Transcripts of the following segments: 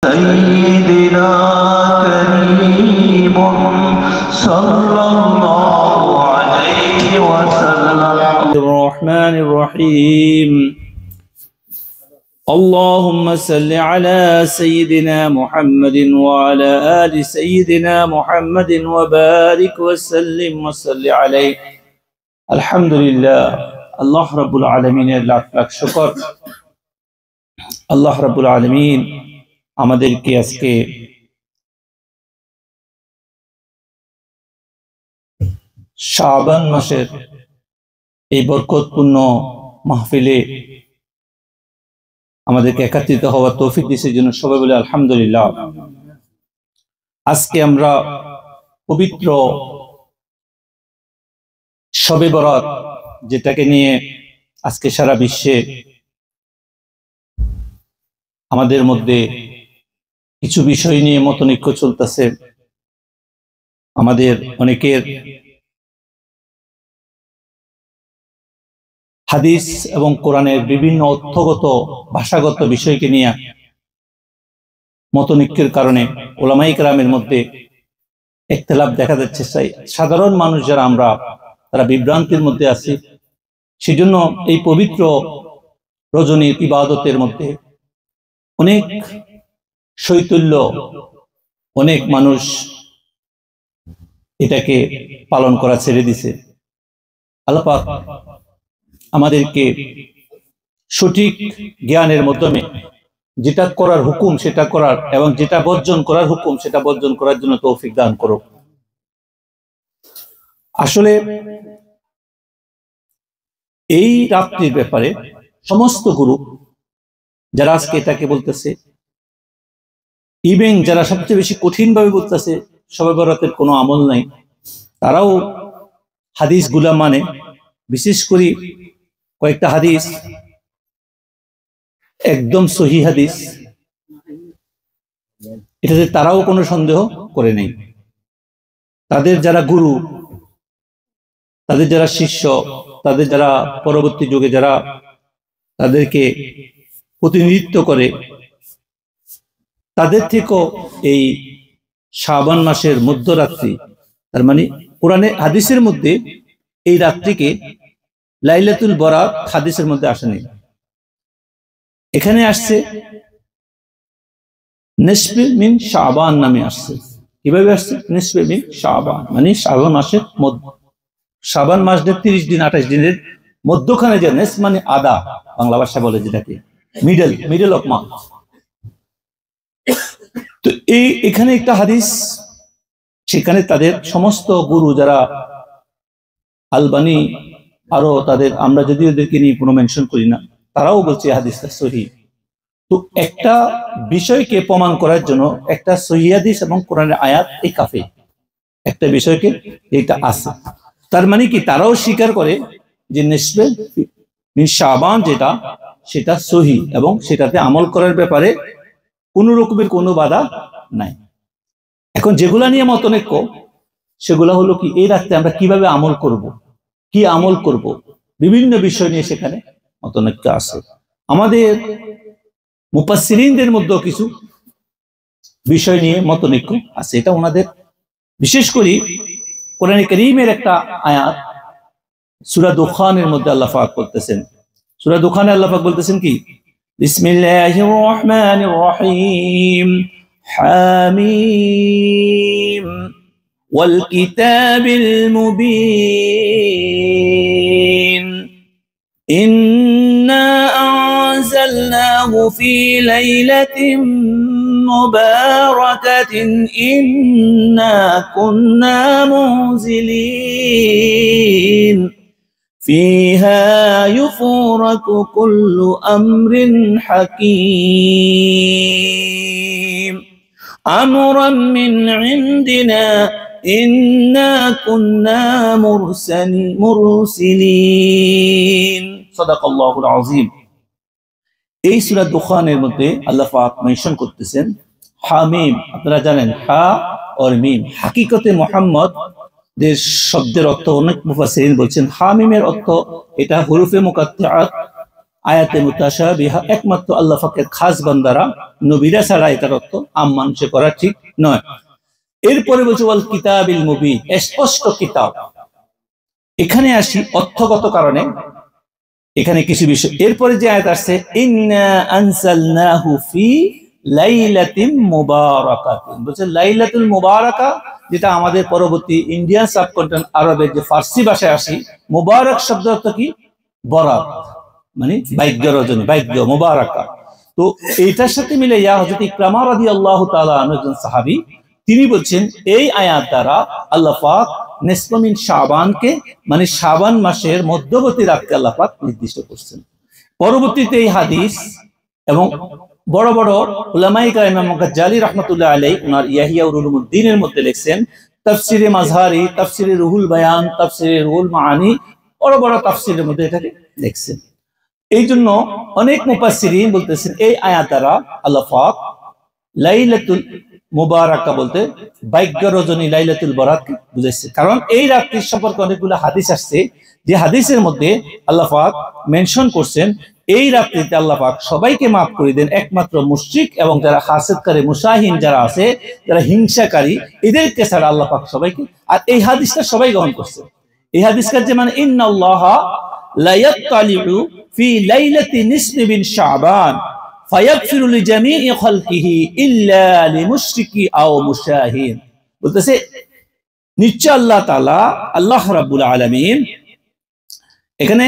سيدنا كريم صلى الله عليه وسلم. الرحمن الرحيم. اللهم صل على سيدنا محمد وعلى آل سيدنا محمد وبارك وسلم وصل عليه. الحمد لله. الله رب العالمين লাখ শুকর। আল্লাহ রাব্বুল আলামিন আমাদেরকে আজকে শাবান মাসের এই বরকতপূর্ণ মাহফিলে আমাদেরকে একত্রিত হওয়ার তৌফিক দিয়েছে জন্য সবাই বলে আলহামদুলিল্লাহ। আজকে আমরা পবিত্র শবে বরাত, যেটাকে নিয়ে আজকে সারা বিশ্বে আমাদের মধ্যে কিছু বিষয় নিয়ে মতনৈক্য চলতেছে। আমাদের অনেকের হাদিস এবং কোরআনের বিভিন্ন অর্থগত ভাষাগত বিষয়কে নিয়ে মতনৈক্যের কারণে উলামায়ে কেরামের মধ্যে ইখতিলাফ দেখা যাচ্ছে। সাধারণ মানুষ যারা আমরা, তারা বিভ্রান্তির মধ্যে আছি। সেজন্য এই পবিত্র রজনীর ইবাদতের মধ্যে অনেক শৈথল্য, অনেক মানুষ এটাকে পালন করা ছেড়ে দিছে। আল্লাহ পাক আমাদেরকে সঠিক জ্ঞানের মাধ্যমে যেটা করার হুকুম সেটা করার, এবং যেটা বর্জন করার হুকুম সেটা বর্জন করার জন্য তৌফিক দান করো। আসলে এই রাত্রির ব্যাপারে সমস্ত গুরু যারা আজকে এটাকে বলতেছে, ইভেন যারা সবচেয়ে বেশি কঠিন ভাবে বলতেছে শবে বরাতের কোনো আমল নাই, তারাও হাদিস গুলা মানে, বিশেষ করে কয়েকটা হাদিস একদম সহি হাদিস, এটাতে তারাও কোনো সন্দেহ করে নেই। তাদের যারা গুরু, তাদের যারা শিষ্য, তাদের যারা পরবর্তী যুগে যারা তাদেরকে প্রতিনিধিত্ব করে, তাদের থেকেও এই শাবান মাসের মধ্যরাত্রি, তার মানে কোরআনে হাদিসের মধ্যে এই রাত্রিকে লাইলাতুল বরাত হাদিসের মধ্যে আসেনি। এখানে আসছে নিসফে মিন শাবান নামে আসছে। কিভাবে আসছে? নিসফে মিন শাবান মানে শাবান মাসের মধ্য, শাবান মাসের 30 দিন 28 দিনের মধ্যখানে যে নেস মানে আদা, বাংলা ভাষা বলে যেটাকে মিডল অফ মান্থ। তো এখানে একটা হাদিস, সেখানে তাদের সমস্ত গুরু যারা আলবানি, আরো তাদের, আমরা যদি ওদেরকে নিয়ে কোনো মেনশন করি না, তারাও বলছে হাদিসটা সহিহ। তো একটা বিষয়কে প্রমাণ করার জন্য একটা সহিহ হাদিস এবং কোরআনের আয়াত এই কাফি, একটা বিষয়কে এটা আছে। তার মানে কি তারাও স্বীকার করে যে নিসফে মিন শাবান যেটা, সেটা সহিহ এবং সেটাতে আমল করার ব্যাপারে কোনো রকমের কোনো বাধা নাই। এখন যেগুলা নিয়ে মতনৈক্য, সেগুলা হলো কি এই রাতে আমরা কিভাবে আমল করব, কি আমল করব, বিভিন্ন বিষয় নিয়ে সেখানে মতনৈক্য আছে। আমাদের মুফাসসিরিনদের মধ্যেও কিছু বিষয় নিয়ে মতনৈক্য আছে। এটা ওনাদের, বিশেষ করে কোরআনে কারীমের একটা আয়াত সূরা দুখানের মধ্যে আল্লাহ পাক বলতেছেন, সূরা দুখানে আল্লাহ পাক বলতেছেন কি, বিসমিল্লাহির রহমানির রহিম, হামিম ওয়াল কিতাবিল মুবিন, ইন্না আনজালনাহু ফি লাইলাতিন মুবারাকাতিন ইন্না কুন্না মুনজিলিন ফিহা ইউফরাকু কুল্লু আমরিন হাকীম আমরান মিন ইনদিনা ইন্না কুন্না মুরসিলিন। সাদাকাল্লাহুল আযীম। এই সূরা দুখানের মধ্যে আল্লাহ পাক মেনশন করতেছেন হামিম। আপনারা জানেন হা আর মিম, হাকিকতে মুহাম্মদ দের শব্দের অর্থ অনেক মুফাসসিরিন বলছেন হামিমের অর্থ এটা হুরুফে মুকাত্তাআত আয়াতে মুতাশাবিহা একমাত্র আল্লাহ পাকের খাস বান্দারা নবীরা ছাড়া এটার অর্থ আম মানুষে করা ঠিক নয়। এরপরে বলছে ওয়াল কিতাবিল মুবিন, স্পষ্ট কিতাব। এখানে আসি অর্থগত কারণে, এখানে কিছু বিষয়। এরপরে যে আয়াত আসছে ইন্না আনজালনাহু ফি লাইলাতিন মুবারাকাতিন, বলছে লাইলাতুল মুবারাকা, যেটা আমাদের পরবর্তী ইন্ডিয়ান সাবকন্টিনেন্ট আরবের যে ফার্সি ভাষায় আসি, মুবারক শব্দ অর্থ কি? বরাত, মানে ভাগ্য রজনী, ভাগ্য মুবারাকা। তো এইটার সাথে মিলে ইয়া হযরত ইকরামা রাদিয়াল্লাহু তাআলা আনহু একজন সাহাবী, তিনি বলছেন এই আয়াত দ্বারা আল্লাহ পাক নিসফ মিন শাবানকে, মানে শাবান মাসের মধ্যবর্তী রাতকে আল্লাহ পাক নির্দিষ্ট করছেন। পরবর্তীতে এই হাদিস এবং বড় বড় উলামায়ে কেরাম, ইমাম গাজ্জালী রাহমাতুল্লাহ আলাইহি ওনার ইয়াহিয়া উলুমুদ্দিনের মধ্যে লিখছেন, তাফসিরে মাযহারি, তাফসিরে রুহুল বায়ান, তাফসিরে রুহুল মাআনি, বড় বড় তাফসিরের মধ্যে এটাকে লিখছেন। এই জন্য অনেক মুফাসসিরিন বলতেছেন এই আয়াত দ্বারা আল্লাহ পাক লাইলাতুল মুবারাকা বলতে ভাগ্য রজনী লাইলাতুল বরাতকে বুঝাইছে। কারণ এই রাত্রির সম্পর্কে অনেকগুলো হাদিস আসছে, যে হাদিসের মধ্যে আল্লাহ পাক মেনশন করছেন এই রাত্রিতে আল্লাহ পাক সবাইকে মাফ করে দেন, একমাত্র মুশরিক এবং যারা হাসেদকারী মুসাহিন যারা আছে, যারা হিংসাকারী, এদেরকে ছাড়া আল্লাহ পাক সবাইকে। আর এই হাদিসটা সবাই গ্রহণ করছে। এই হাদিসটার যে মানে ইন্নাল্লাহা লা ইয়াত্তালিউ ফি লাইলাতি নিসফি মিন শাবান ফায়াগফিরু লিজামিই খালকিহি ইল্লা লিমুশরিকি আও মুশাহিন, বলতেছে নিশ্চয় আল্লাহ তাআলা, আল্লাহ রাব্বুল আলামিন এখানে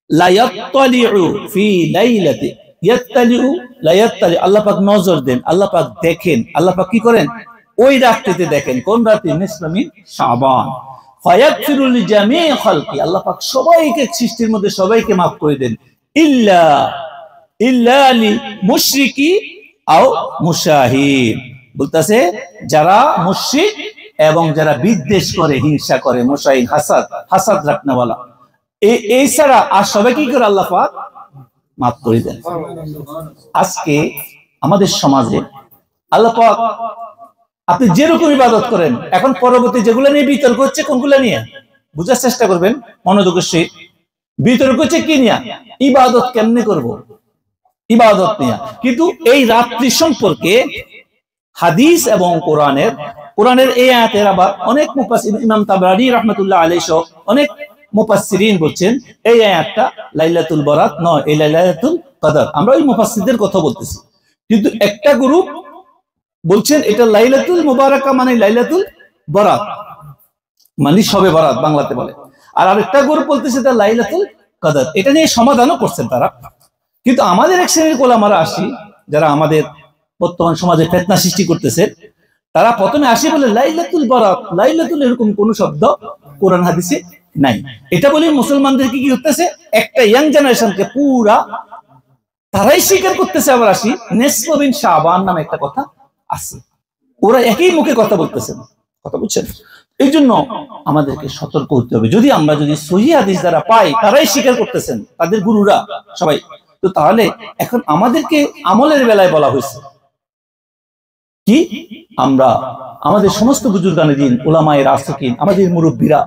লা ইয়াত্তালিউ ফি লাইলাতি, ইয়াত্তালিউ লা ইয়াত্তালি, আল্লাহ পাক নজর দেন, আল্লাহ পাক দেখেন, আল্লাহ পাক কি করেন? ওই রাতটিতে দেখেন। কোন রাতে? নিসফ মিন শাবান। ফায়াগফিরু লিজামিই খালকি, আল্লাহ পাক সবাইকে, সৃষ্টির মধ্যে সবাইকে মাফ করে দেন, ইল্লা মুশরিকি আও মুশাহিন, বলতেছে যারা মুশরিক এবং যারা বিদ্বেষ করে, হিংসা করে, মুশাহিন হাসাদ রাখনেওয়ালা, এই ছাড়া আর সবাই কি করে আল্লাহ পাক মাফ করে দেন। আজকে আমাদের সমাজে আল্লাহ পাক, আপনি যেরকম ইবাদত করেন, এখন পরবর্তী যেগুলো নিয়ে বিতর্ক হচ্ছে, কোনগুলো নিয়ে বুঝার চেষ্টা করবেন মনোযোগের সহিত। বিতর্ক হচ্ছে কি নিয়ে? ইবাদত কেমনে করব, ইবাদত নিয়ে। কিন্তু এই রাত্রি সম্পর্কে হাদিস এবং কোরআনের এই আয়াতের আবার অনেক মুফাসসির, ইমাম তাবরানী রাহমাতুল্লাহ আলাইহি সহ অনেক মুফাসসিরিন বলছেন এই আয়াতটা লাইলাতুল বরাত নয়, এই লাইলাতুল কদর। আমরা ওই মুফাসসিরদের কথা বলতেছি, কিন্তু একটা গ্রুপ বলছেন এটা লাইলাতুল মুবারাকা, মানে লাইলাতুল বরাত, মানে শবে বরাত বাংলাতে বলে। আর আরেকটা গ্রুপ বলতেছে এটা লাইলাতুল কদর। এটা নিয়ে সমাধানও করছেন তারা। কিন্তু আমাদের এক শ্রেণীর ওলামারা আসি, যারা আমাদের বর্তমান সমাজে ফিতনা সৃষ্টি করতেছে, তারা প্রথমে আসি বলে লাইলাতুল বরাত, লাইলাতুল এরকম কোন শব্দ কোরআন হাদিসে নাই। এটা বলে মুসলমানদেরকে কি করতেছে? একটা ইয়াং জেনারেশনকে পুরা তারাই স্বীকার করতেছে। আবার আসি নিসফ মিন শাবান নামে একটা কথা আছে, ওরা একই মুখে কথা বলতেছেন, কথা বুঝছেন? এই জন্য আমাদেরকে সতর্ক হতে হবে। যদি আমরা সহিহ হাদিস দ্বারা পাই, তারাই স্বীকার করতেছেন, তাদের গুরুরা সবাই, তো তাহলে এখন আমাদেরকে আমলের বেলায় বলা হয়েছে কি? আমরা আমাদের সমস্ত বুজুর্গানে দিন, উলামায়ে রাসিকিন, আমাদের মুরব্বীরা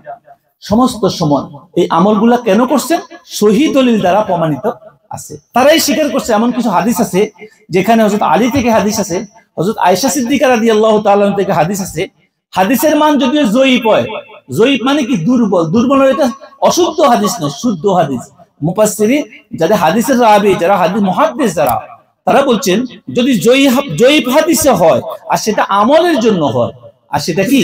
সমস্ত সময় এই আমলগুলা কেন করছেন? সহিহ দলিল দ্বারা প্রমাণিত আছে, তারাই স্বীকার করছে। এমন কিছু হাদিস আছে যেখানে হযরত আলী থেকে হাদিস আছে, হযরত আয়েশা সিদ্দিকা রাদিয়াল্লাহু তাআলা থেকে হাদিস আছে। হাদিসের মান যদিও জয়ীফ হয়, জয়ীফ মানে কি? দুর্বল। দুর্বল এটা অশুদ্ধ হাদিস নয়, শুদ্ধ হাদিস। মুফাসসিরিন যারা হাদিসের রাবি, যারা হাদিস মুহাদ্দিস, যারা তারা বলছেন যদি জয়ীফ হাদিসে হয় আর সেটা আমলের জন্য হয়, আর সেটা কি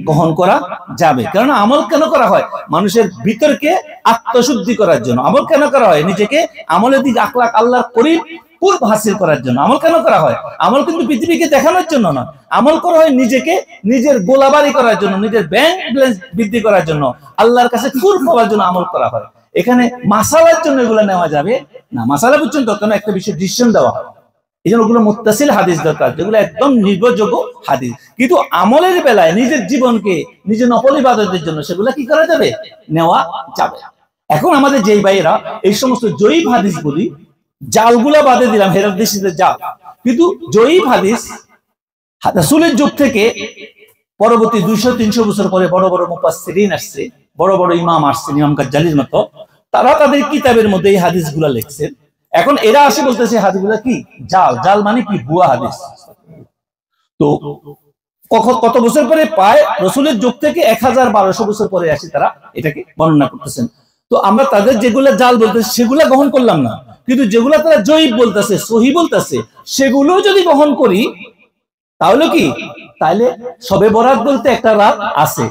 গ্রহণ করা যাবে। কারণ আমল কেন করা হয়? মানুষের ভিতরকে আত্মশুদ্ধি করার জন্য। আমল কেন করা হয়? নিজেকে আমলের দিকে আখলাক আল্লাহর করিম পূর্ব হাসিল করার জন্য আমল কেন করা হয়? আমল কিন্তু পৃথিবীকে দেখানোর জন্য না, আমল করা হয় নিজেকে, নিজের গোলাবারি করার জন্য, নিজের ব্যাংক ব্যালেন্স বৃদ্ধি করার জন্য, আল্লাহর কাছে পূর্ব পাওয়ার জন্য আমল করা হয়। এখানে মাসালার জন্য এগুলো নেওয়া যাবে না। মাসালা পর্যন্ত কেন একটা বিষয় ডিসিশন দেওয়া হয়, এই জন্য ওগুলো মুত্তাসিল হাদিস দরকার, যেগুলো একদম নির্ভরযোগ্য হাদিস। কিন্তু আমলের বেলায় নিজের জীবনকে, নিজের নফল ইবাদতের জন্য সেগুলো কি করা যাবে? নেওয়া যাবে। এখন আমাদের যেই ভাইয়েরা এই সমস্ত জয়ীফ হাদিস বলি, জালগুলা বাদে দিলাম, হেরাদিসের জাল, কিন্তু জয়ীফ হাদিস রাসূলের যুগ থেকে পরবর্তী 200-300 বছর পরে বড় বড় মুফাসসিরিন আসছে, বড় বড় ইমাম আসছেন, ইমাম গাজ্জালীর মতো, তারা তাদের কিতাবের মধ্যে এই হাদিসগুলো লিখছেন। এখন এরা আসে বলতেছে হাদিসগুলো কি জাল, জাল মানে কি ভুয়া হাদিস। তো কত বছর পরে পায়, রসুলের যুগ থেকে 1000-1200 বছর পরে আসি তারা এটাকে বর্ণনা করতেছেন। তো আমরা তাদের যেগুলা জাল বলতেছে সেগুলা গ্রহণ করলাম না, কিন্তু যেগুলা তারা জয়ীব বলতেছে, সহি বলতেছে, সেগুলো যদি গ্রহণ করি তাহলে কি, তাহলে শবে বরাত বলতে একটা রাত আছে,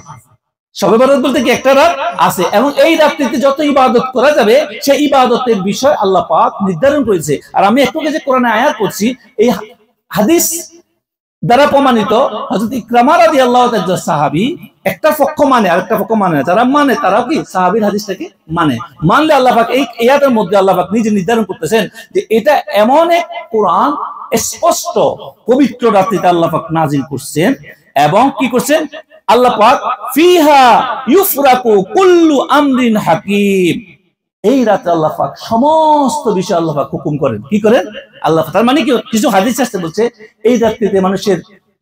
শবে বরাত বলতে কি একটা রাত আছে, এবং এই রাত্রিতে যত ইবাদত করা যাবে সেই ইবাদতের বিষয় আল্লাহ পাক নির্ধারণ করেছে। আর আমি একটু যে কোরআনে আয়াত করছি, এই হাদিস দ্বারা প্রমাণিত। হযরত ইকরামা রাদিয়াল্লাহু তাআলা সাহাবী, একটা পক্ষ মানে আর একটা পক্ষ মানে, যারা মানে তারা কি সাহাবীর হাদিসটাকে মানলে আল্লাহ পাক এই আয়াতের মধ্যে আল্লাহ পাক নিজে নির্ধারণ করতেছেন যে এটা এমন এক কোরআন, স্পষ্ট পবিত্র রাত্রিতে আল্লাহ পাক নাজিল করছেন, এবং কি করছেন আল্লাহ পাক, ফিহা ইউফরাকু কুল্লু আমরিন হাকিম, এই রাতে আল্লাহ পাক সমস্ত বিষয় আল্লাহ পাক হুকুম করেন। কি করেন আল্লাহ? তার মানে কি, কিছু হাদিস আসতে বলছে এই রাত্রিতে মানুষের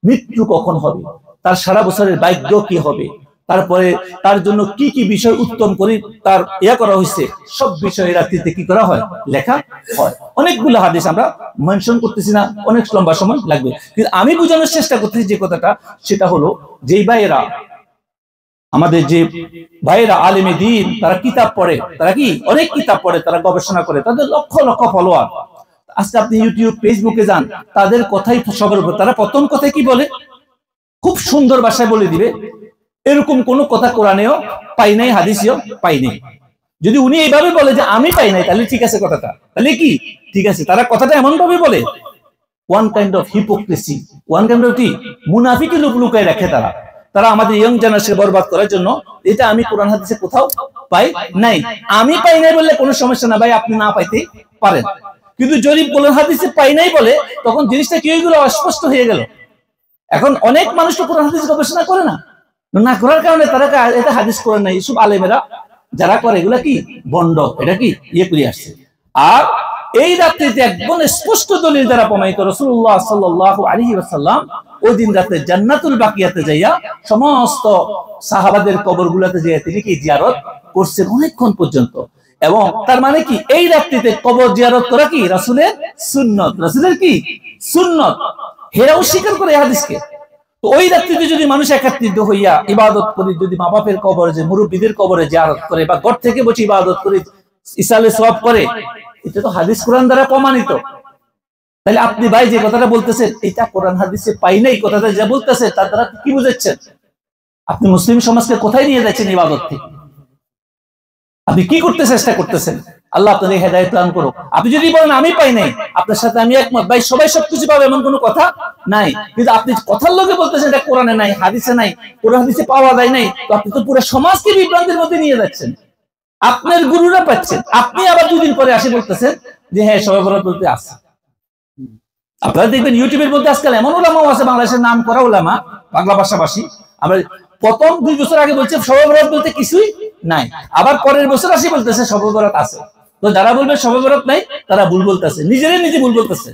মৃত্যু কখন হবে, তার সারা বছরের ভাগ্য কি হবে, তারপরে তার জন্য কি কি বিষয় উত্তম করে তার করা হয়েছে, সব বিষয় এই রাত্রিতে কি করা হয়, লেখা হয়। অনেকগুলো হাদিস আমরা মেনশন করতেছি না, অনেক লম্বা সময় লাগবে, কিন্তু আমি বোঝানোর চেষ্টা করতেছি যে কথাটা, সেটা হলো যেই ভাইয়েরা, আমাদের যে ভাইয়েরা আলেমে দ্বীন, তারা কিতাব পড়ে, তারা কি অনেক কিতাব পড়ে, তারা গবেষণা করে, তাদের লক্ষ লক্ষ ফলোয়ার। আজকে আপনি ইউটিউব, ফেসবুকে যান, তাদের কথাই সবার উপর, তারা প্রথম কথায় কি বলে, খুব সুন্দর ভাষায় বলে দিবে এরকম কোন কথা কোরআনেও পাই নাই, হাদিসেও পাই নাই। যদি উনি এইভাবে বলে যে আমি পাই নাই, তাহলে ঠিক আছে কথাটা, তাহলে কি ঠিক আছে। তারা কথাটা এমন ভাবে বলে, one kind of hypocrisy, one kind of কি মুনাফিকি লোক লুকায় রাখে তারা। তারা আমাদের ইয়ং জেনারেশন বরবাদ করার জন্য, এটা আমি কোরআন হাদিসে কোথাও পাই নাই, আমি পাই নাই বললে কোনো সমস্যা না ভাই, আপনি না পাইতে পারেন, কিন্তু যদি কোরআন হাদিসে পাই নাই বলে, তখন জিনিসটা কি হয়ে গেল, অস্পষ্ট হয়ে গেল। এখন অনেক মানুষ তো কোরআন হাদিস গবেষণা করে না, না করার কারণে তারা এটা হাদিস কোরআন নাই, এইসব আলেমেরা যারা করে এগুলা কি বন্ড, এটা কি করে আসছে। আর এই রাত্রিতে একদম স্পষ্ট দলিল দ্বারা প্রমাণিত, রাসূলুল্লাহ সাল্লাল্লাহু আলাইহি ওয়াসাল্লাম ওই দিন রাতে জান্নাতুল বাকিয়াতে যাইয়া সমস্ত সাহাবাদের কবরগুলোতে যাইয়া তিনি কি জিয়ারত করছেন অনেকক্ষণ পর্যন্ত। এবং তার মানে কি, এই রাত্রিতে কবর জিয়ারত করা কি রাসূলের সুন্নত, রাসূলের কি সুন্নত। হেরাও স্বীকার করে হাদিসকে। তো ওই রাত্রিতে যদি মানুষ একত্রিত হইয়া ইবাদত করে, যদি মা বাপের কবরে, যে মুরব্বীদের কবরে জিয়ারত করে, বা ঘর থেকে বসে ইবাদত করে ইসালে সওয়াব করে, এটা তো হাদিস কোরআন দ্বারা প্রমাণিত। তাহলে আপনি ভাই যে কথাটা বলতেছেন, এটা কোরআন হাদিসে পাই নাই, কথাটা যা বলতেছে তার দ্বারা কি বুঝাচ্ছেন? আপনি মুসলিম সমাজকে কোথায় নিয়ে যাচ্ছেন ইবাদত থেকে? আপনি কি করতে চেষ্টা করতেছেন? আল্লাহ আপনাদের হেদায়েত দান করুক। আপনি যদি বলেন আমি পাই নাই, আপনার সাথে আমি একমত, ভাই সবাই সবকিছু পাবে এমন কোনো কথা নাই, কিন্তু আপনি কথার লোকে বলতেছেন এটা কোরআনে নাই, হাদিসে নাই, কোরআন হাদিসে পাওয়া যায় নাই, তো আপনি তো পুরো সমাজকে বিভ্রান্তির মধ্যে নিয়ে যাচ্ছেন। আপনার গুরুরা পাচ্ছেন, আপনি আবার দুদিন পরে আসে বলতেছেন যে হ্যাঁ শবে বরাত বলতে আছে। আপনারা দেখবেন ইউটিউবের মধ্যে আজকাল এমন ওলামাও আছে, বাংলাদেশের নাম করা ওলামা, বাংলা ভাষাভাষী, আমরা প্রথম 2 বছর আগে বলছে শবে বরাত বলতে কিছুই নাই, আবার পরের বছর আসি বলতেছে শবে বরাত আছে। তো যারা বলবে শবে বরাত নাই, তারা ভুল বলতেছে, নিজেরাই নিজে ভুল বলতেছে,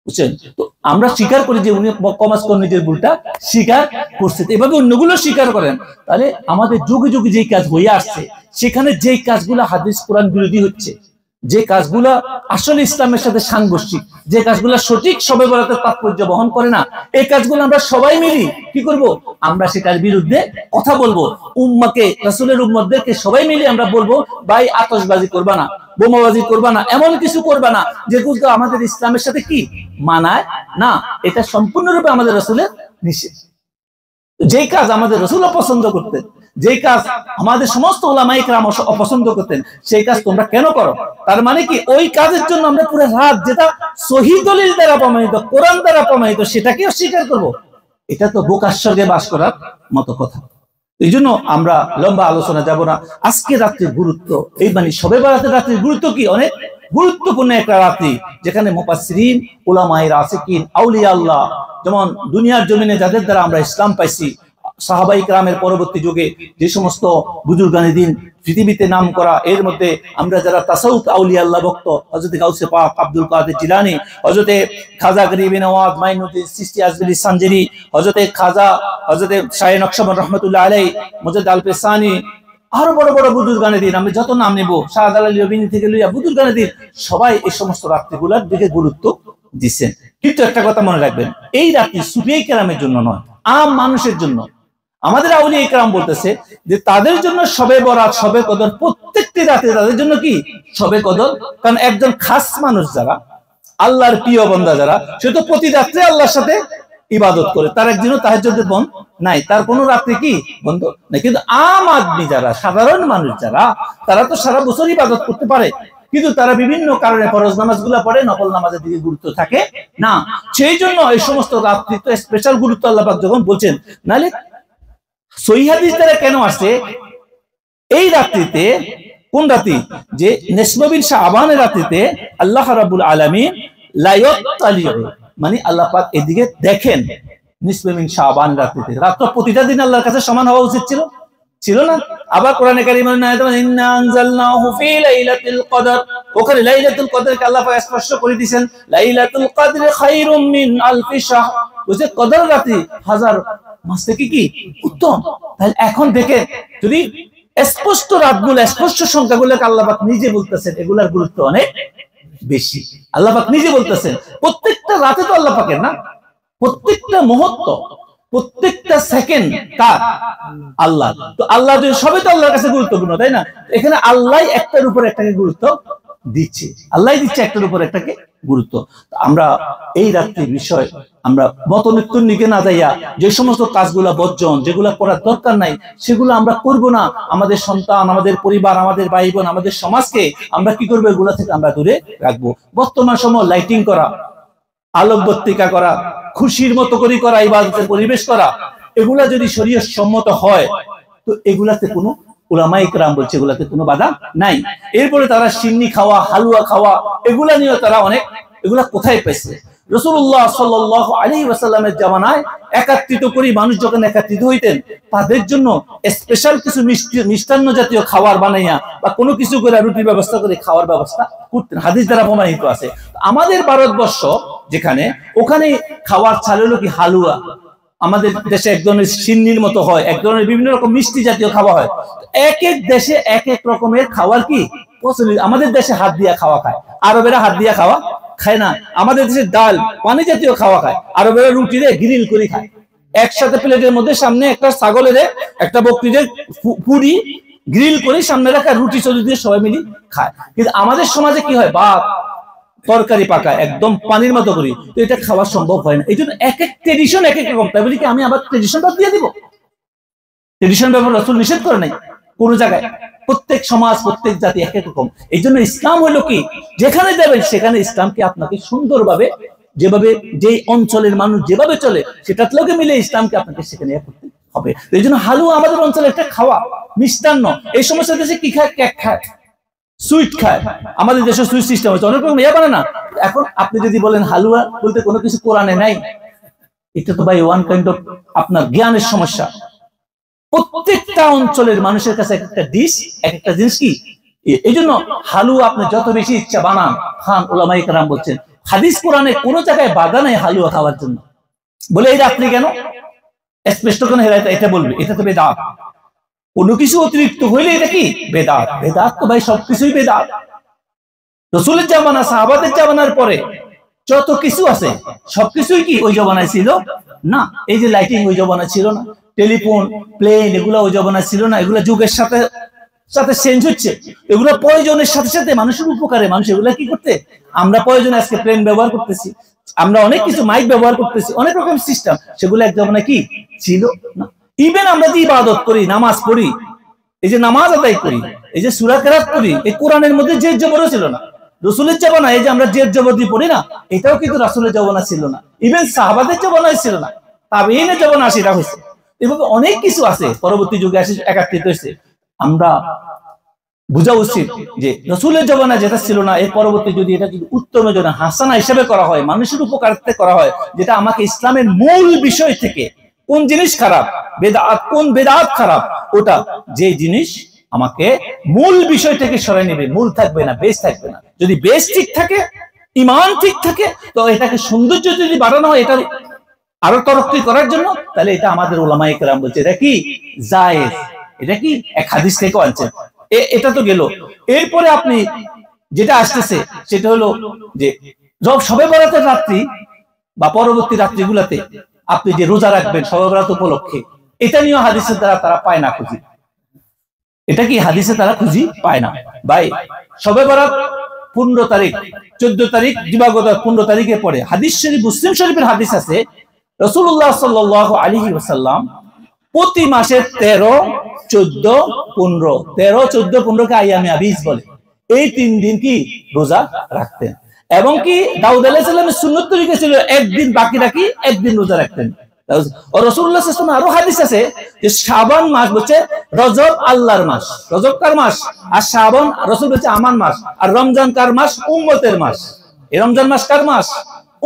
বুঝছেন? তো আমরা স্বীকার করি যে উনি কমাস করে নিজের ভুলটা স্বীকার করছে, এভাবে অন্যগুলো স্বীকার করেন। তাহলে আমাদের যুগে যুগে যেই কাজ হয়ে আসছে, সেখানে যেই কাজগুলো হাদিস কোরআন বিরোধী হচ্ছে, যে কাজগুলো আসলে ইসলামের সাথে সাংঘর্ষিক, যে কাজগুলো সঠিক শবে বরাতের তাৎপর্য বহন করে না, এই কাজগুলো আমরা সবাই মিলি কি করব, আমরা সেটার বিরুদ্ধে কথা বলবো। উম্মাকে, রাসূলের উম্মতদেরকে সবাই মিলে আমরা বলবো, ভাই আতশবাজি করবা না, বোমাবাজি করবা না, এমন কিছু করবা না যেগুলো আমাদের ইসলামের সাথে কি মানায় না, এটা সম্পূর্ণরূপে আমাদের রাসূলের নিষেধ। যেই কাজ আমাদের রাসূল পছন্দ করতেন, যেই কাজ আমাদের সমস্ত উলামায়ে কেরাম অপছন্দ করতেন, সেই কাজ তোমরা কেন করো? তার মানে কি, ওই কাজের জন্য আমরা পুরো রাত, যেটা সহিহ দলিল দ্বারা প্রমাণিত, কোরআন দ্বারা প্রমাণিত, সেটাকে অস্বীকার করব? এটা তো বোকার স্বর্গে বাস করার মতো কথা। এই জন্য আমরা লম্বা আলোচনা যাব না। আজকে রাত্রির গুরুত্ব, এই মানে শবে বরাতের রাত্রির গুরুত্ব কি, অনেক গুরুত্বপূর্ণ একটা রাত্রি, যেখানে মুফাসসিরিন, উলামায়ে রাসিকিন, আউলিয়া আল্লাহ, যেমন দুনিয়ার জমিনে যাদের দ্বারা আমরা ইসলাম পাইছি, সাহাবায়ে কেরামের পরবর্তী যুগে যে সমস্ত বুজুর্গানে দিন পৃথিবীতে নাম করা, এর মধ্যে আমরা যারা তাসাউফ আউলিয়া আল্লাহ ভক্ত, হযরত গাউসে পাক আব্দুল কাদের জিলানী, হযরত খাজা গরিব নওয়াজ মাইনুদ্দিন চিশতি আজমিরি সানজারি, হযরত খাজা, হযরত শাহ নকশবন্দ রহমাতুল্লাহ আলাইহি, মুজাদ্দিদ আল পেসানি, আরো বড় বড় বুজুর্গানে দিন, আমি যত নাম নেব শাহজালাল রবিনী থেকে লইয়া বুজুর্গানে দিন, সবাই এই সমস্ত রাত্রিগুলোর দিকে গুরুত্ব দিচ্ছেন। কিন্তু একটা কথা মনে রাখবেন, এই রাত্রি সুফিয়ে কেরামের জন্য নয়, আম মানুষের জন্য। আমাদের আউলিয়া কেরাম বলতেছে যে তাদের জন্য শবে বরাত, শবে কদর, প্রত্যেকটি রাতে তাদের জন্য কি শবে কদর। কারণ একজন খাস মানুষ যারা, আল্লাহর প্রিয় বান্দা যারা, সে তো প্রতি রাত্রে আল্লাহর সাথে ইবাদত করে, তার একদিনও তাহাজ্জুদের বন্ধ নাই, তার কোনো রাত্রি কি বন্ধ নাই। কিন্তু আম আদমি যারা, সাধারণ মানুষ যারা, তারা তো সারা বছর ইবাদত করতে পারে, কিন্তু তারা বিভিন্ন কারণে ফরজ নামাজ গুলা পড়ে, নকল নামাজের দিকে গুরুত্ব থাকে না। সেই জন্য এই সমস্ত রাত্রি তো স্পেশাল গুরুত্ব আল্লাহ পাক যখন বলছেন, নাহলে সহিহ হাদিস দ্বারা কেন আসছে এই রাত্রিতে, কোন রাত্রি, যে নিসফবিন শাবানের রাত্রিতে আল্লাহ রাব্বুল আলামিন লা ইয়াত্তালিউ, মানে আল্লাহ পাক এদিকে দেখেন নিসফবিন শাবান রাত্রিতে। রাত প্রতিটা দিন আল্লাহর কাছে সমান হওয়া উচিত ছিল না? আবার কোরআনে কারীমের আয়াতে ইন্না আনজালনাহু ফি লাইলাতুল কদর, ওখানে লাইলাতুল কদরকে আল্লাহ পাক স্পষ্ট করে দিয়েছেন, লাইলাতুল কদরি খায়রুম মিন আলফি শাহর, বুঝে কদর রাত্রি হাজার মাস থেকে কি উত্তম। তাহলে এখন দেখে যদি স্পষ্ট রাতগুলো, স্পষ্ট সংখ্যাগুলোকে আল্লাহ পাক নিজে বলতেছেন, এগুলার গুরুত্ব অনেক বেশি। আল্লাহ পাক নিজে বলতেছেন প্রত্যেকটা রাতে তো আল্লাহ পাকের না, প্রত্যেকটা মুহূর্ত, প্রত্যেকটা সেকেন্ড কার? আল্লাহ। তো আল্লাহ সবই তো আল্লাহর কাছে গুরুত্বপূর্ণ, তাই না? এখানে আল্লাহ একটার উপর একটাকে গুরুত্ব দিচ্ছে, আল্লাহ দিচ্ছে একটার উপর একটাকে গুরুত্ব। আমরা এই রাত্রির বিষয় আমরা মতমৃত্যুর দিকে না যাইয়া যে সমস্ত কাজগুলা বর্জন, যেগুলা করার দরকার নাই, সেগুলো আমরা করব না। আমাদের সন্তান, আমাদের পরিবার, আমাদের ভাই বোন, আমাদের সমাজকে আমরা কি করবো, এগুলা থেকে আমরা দূরে রাখবো। বর্তমান সময় লাইটিং করা, আলোকবর্তিকা করা, খুশির মতো করে করা, ইবাদতের পরিবেশ করা, এগুলা যদি শরীয়ত সম্মত হয় তো এগুলাতে কোনো, উলামায়ে কেরাম বলছে এগুলাতে কোনো বাধা নাই। এরপরে তারা সিন্নি খাওয়া, হালুয়া খাওয়া, এগুলা নিয়ে তারা অনেক, এগুলা কোথায় পেয়েছে? রাসূলুল্লাহ সাল্লাল্লাহু আলাইহি ওয়াসাল্লামের জামানায় একত্রিত করে মানুষ যখন একত্রিত হইতেন, তাদের জন্য স্পেশাল কিছু মিষ্টান্ন জাতীয় খাবার বানাইয়া বা কোনো কিছু করে রুটির ব্যবস্থা করে খাওয়ার ব্যবস্থা করতেন, হাদিস দ্বারা প্রমাণিত আছে। আমাদের ভারতবর্ষ যেখানে, ওখানে খাওয়ার চাল হলো কি হালুয়া। আমাদের দেশে এক ধরনের সিন্নির মতো হয়, এক ধরনের বিভিন্ন রকম মিষ্টি জাতীয় খাওয়া হয়। এক এক দেশে এক এক রকমের খাওয়ার কি প্রচলিত। আমাদের দেশে হাত দিয়া খাওয়া খায়, আরবেরা হাত দিয়া খাওয়া খায় না। আমাদের দেশে ডাল, পানি জাতীয় খাওয়া খায়, আরবেরা রুটিরে গ্রিল করে খায়। একসাথে প্লেটের মধ্যে সামনে একটা ছাগলের, একটা বকরিদের পুরি গ্রিল করে সামনে রাখা, রুটি চলি দিয়ে সবাই মিলে খায়। কিন্তু আমাদের সমাজে কি হয়, ভাত তরকারি পাকা একদম পানির মতো করি, তো এটা খাওয়া সম্ভব হয় না। এই জন্য এক এক ট্রেডিশন এক এক রকম। তাই বলি কি আমি আবার ট্রেডিশনটা দিয়ে দিব? ট্রেডিশন ব্যাপার রাসূল নিষেধ করে নাই কোন জায়গায়। প্রত্যেক সমাজ, প্রত্যেক জাতি এক এক রকম। এই জন্য ইসলাম হলো কি, যেখানে যাবেন সেখানে ইসলামকে আপনাকে সুন্দরভাবে, যেভাবে যে অঞ্চলের মানুষ যেভাবে চলে সেটার লোকে মিলে ইসলামকে আপনাকে সেখানে করতে হবে। এই জন্য হালুয়া আমাদের অঞ্চলে একটা খাওয়া, মিষ্টান্ন। এই সমস্ত দেশে কি খায়? কেক খায়, সুইট খায়। আমাদের দেশে সুইট সিস্টেম হচ্ছে, অনেক রকম ইয়া বানায় না। এখন আপনি যদি বলেন হালুয়া বলতে কোনো কিছু কোরআনে নাই, এটা তো ভাই ওয়ান কাইন্ড অফ আপনার জ্ঞানের সমস্যা। প্রত্যেকটা অঞ্চলের মানুষের কাছে একটা ডিশ, এক একটা জিনিস কি। এই জন্য হালুয়া আপনি যত বেশি ইচ্ছা বানান, খান। উলামায়ে কেরাম বলছেন হাদিস কোরআনে কোনো জায়গায় বাধা নাই হালুয়া খাওয়ার জন্য। বলে এই রাত্রি কেন স্পষ্ট কেন, এটা বলবে এটা তো বেদাত। কোনো কিছু অতিরিক্ত হইলে এটা কি বেদাত। বেদাত তো ভাই সবকিছুই বেদাত। রাসূলের জামানা, সাহাবাদের জামানার পরে যত কিছু আছে সবকিছুই কি ওই জামানায় ছিল না। এই যে লাইটিং ওই জামানায় ছিল না, টেলিফোন, প্লেন, এগুলো ওই জামানায় ছিল না। এগুলো যুগের সাথে সাথে চেঞ্জ হচ্ছে। এগুলো প্রয়োজনের সাথে সাথে মানুষের উপকারে মানুষ এগুলো কি করতে, আমরা প্রয়োজনে আজকে প্লেন ব্যবহার করতেছি, আমরা অনেক কিছু মাইক ব্যবহার করতেছি, অনেক রকম সিস্টেম, সেগুলো এক জামানায় কি ছিল না। ইভেন আমরা যে ইবাদত করি, নামাজ পড়ি, এই যে নামাজ আদায় করি, এই যে সূরা কেরাত করি, এই কোরআনের মধ্যে জের জবরও ছিল না। রাসূলের জামানা এই যে আমরা জের জবর দিয়ে পড়ি না, এটাও কিন্তু রাসূলের জামানা ছিল না। ইভেন সাহাবাদের জামানায় ছিল না, তাবেঈনের জামানা সেটা হয়েছে। এভাবে অনেক কিছু আছে পরবর্তী যুগে এসে একত্রিত হয়েছে। আমরা বোঝা উচিত যে রাসূলের জামানা যেটা ছিল না, এর পরবর্তী যদি এটা যদি উত্তম জন্য হাসানা হিসেবে করা হয়, মানুষের উপকারার্থে করা হয়, যেটা আমাকে ইসলামের মূল বিষয় থেকে, কোন জিনিস খারাপ, বেদাত, কোন বেদাত খারাপ, ওটা যে জিনিস আমাকে মূল বিষয় থেকে সরাই নেবে, মূল থাকবে না, বেশ থাকবে না। যদি বেশ ঠিক থাকে, ঈমান ঠিক থাকে, তো এটাকে সৌন্দর্য যদি বাড়ানো হয়, এটা আরো তরক্কি করার জন্য, তাহলে এটা আমাদের উলামায়ে কেরাম বলছে এটা কি জায়েজ। এটা কি এক হাদিস থেকে আনছেন। এটা তো গেল। এরপরে আপনি যেটা আসতেছে সেটা হলো যে শবে বরাতের রাত্রি বা পরবর্তী রাত্রিগুলাতে আপনি যে রোজা রাখবেন শবে বরাত উপলক্ষে, এটা নিয়েও হাদিসের দ্বারা তারা পায় না খুঁজি। এটা কি হাদিসে তারা খুঁজি পায় না। ভাই শবে বরাত 15 তারিখ 14 তারিখ দিবাগত 15 তারিখে পরে হাদিস শরীফ মুসলিম শরীফের হাদিস আছে রাসূলুল্লাহ সাল্লাল্লাহু আলাইহি ওয়াসাল্লাম প্রতি মাসে 13, 14, 15 13, 14, 15 কে আইয়ামে আবিস বলে, এই 3 দিন কি রোজা রাখতেন। এবং কি দাউদ আলাইহিস সালামের সুন্নত তরিকা ছিল একদিন বাকি রাখি একদিন রোজা রাখতেন। রাসূলুল্লাহ সাল্লাল্লাহু আলাইহি ওয়াসাল্লাম আরো হাদিস আছে যে শাবান মাস হচ্ছে রজব আল্লাহর মাস, রজব কার মাস, আর শাবান রাসূল বলছে আমার মাস, আর রমজান কার মাস, উম্মতের মাস। এই রমজান মাস কার মাস,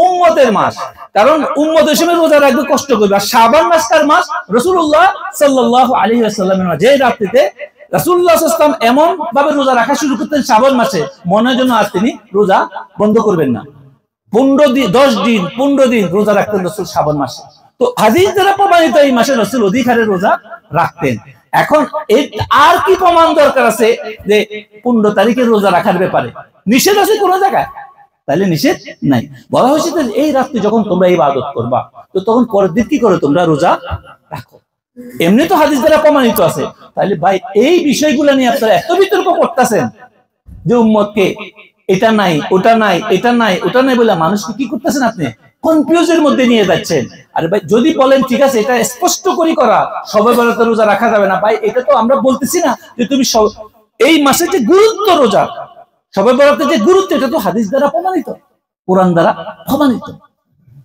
উম্মতের মাস, কারণ উম্মত হিসেবে রোজা রাখবে কষ্ট করবে। আর শাবান মাস কার মাস, রাসূলুল্লাহ সাল্লাল্লাহু আলাইহি ওয়াসাল্লামের মাস। যে রাত্রিতে রাসূলুল্লাহ সাল্লাল্লাহু আলাইহি ওয়াসাল্লাম এমন ভাবে রোজা রাখা শুরু করতেন শাবান মাসে, মনে জন্য আর তিনি রোজা বন্ধ করবেন না। 15 দিন 10 দিন 15 দিন রোজা রাখতেন রাসূল শাবান মাসে। তো হাদিস দ্বারা প্রমাণিত এই মাসে রাসূল অধিক হারে রোজা রাখতেন। এখন আর কি প্রমাণ দরকার আছে যে 15 তারিখে রোজা রাখার ব্যাপারে? নিষেধ আছে কোন জায়গায়? তাহলে নিষেধ নাই। বলা হয়েছে যে এই রাত্রে যখন তোমরা ইবাদত করবা তো তখন পরের দিন কি করে তোমরা রোজা রাখো। এমনি তো হাদিস দ্বারা প্রমাণিত আছে। তাহলে ভাই এই বিষয়গুলো নিয়ে আপনারা এত বিতর্ক করতেছেন যে উম্মতকে এটা নাই ওটা নাই এটা নাই ওটা নাই বলে মানুষকে কি করতেছেন, আপনি কনফিউজের মধ্যে নিয়ে যাচ্ছেন। আরে ভাই যদি বলেন ঠিক আছে এটা স্পষ্ট করে করা শবে বরাতের রোজা রাখা যাবে না, ভাই এটা তো আমরা বলতেছি না যে তুমি এই মাসে যে গুরুত্ব রোজা শবে বরাতের যে গুরুত্ব এটা তো হাদিস দ্বারা প্রমাণিত, কোরআন দ্বারা প্রমাণিত।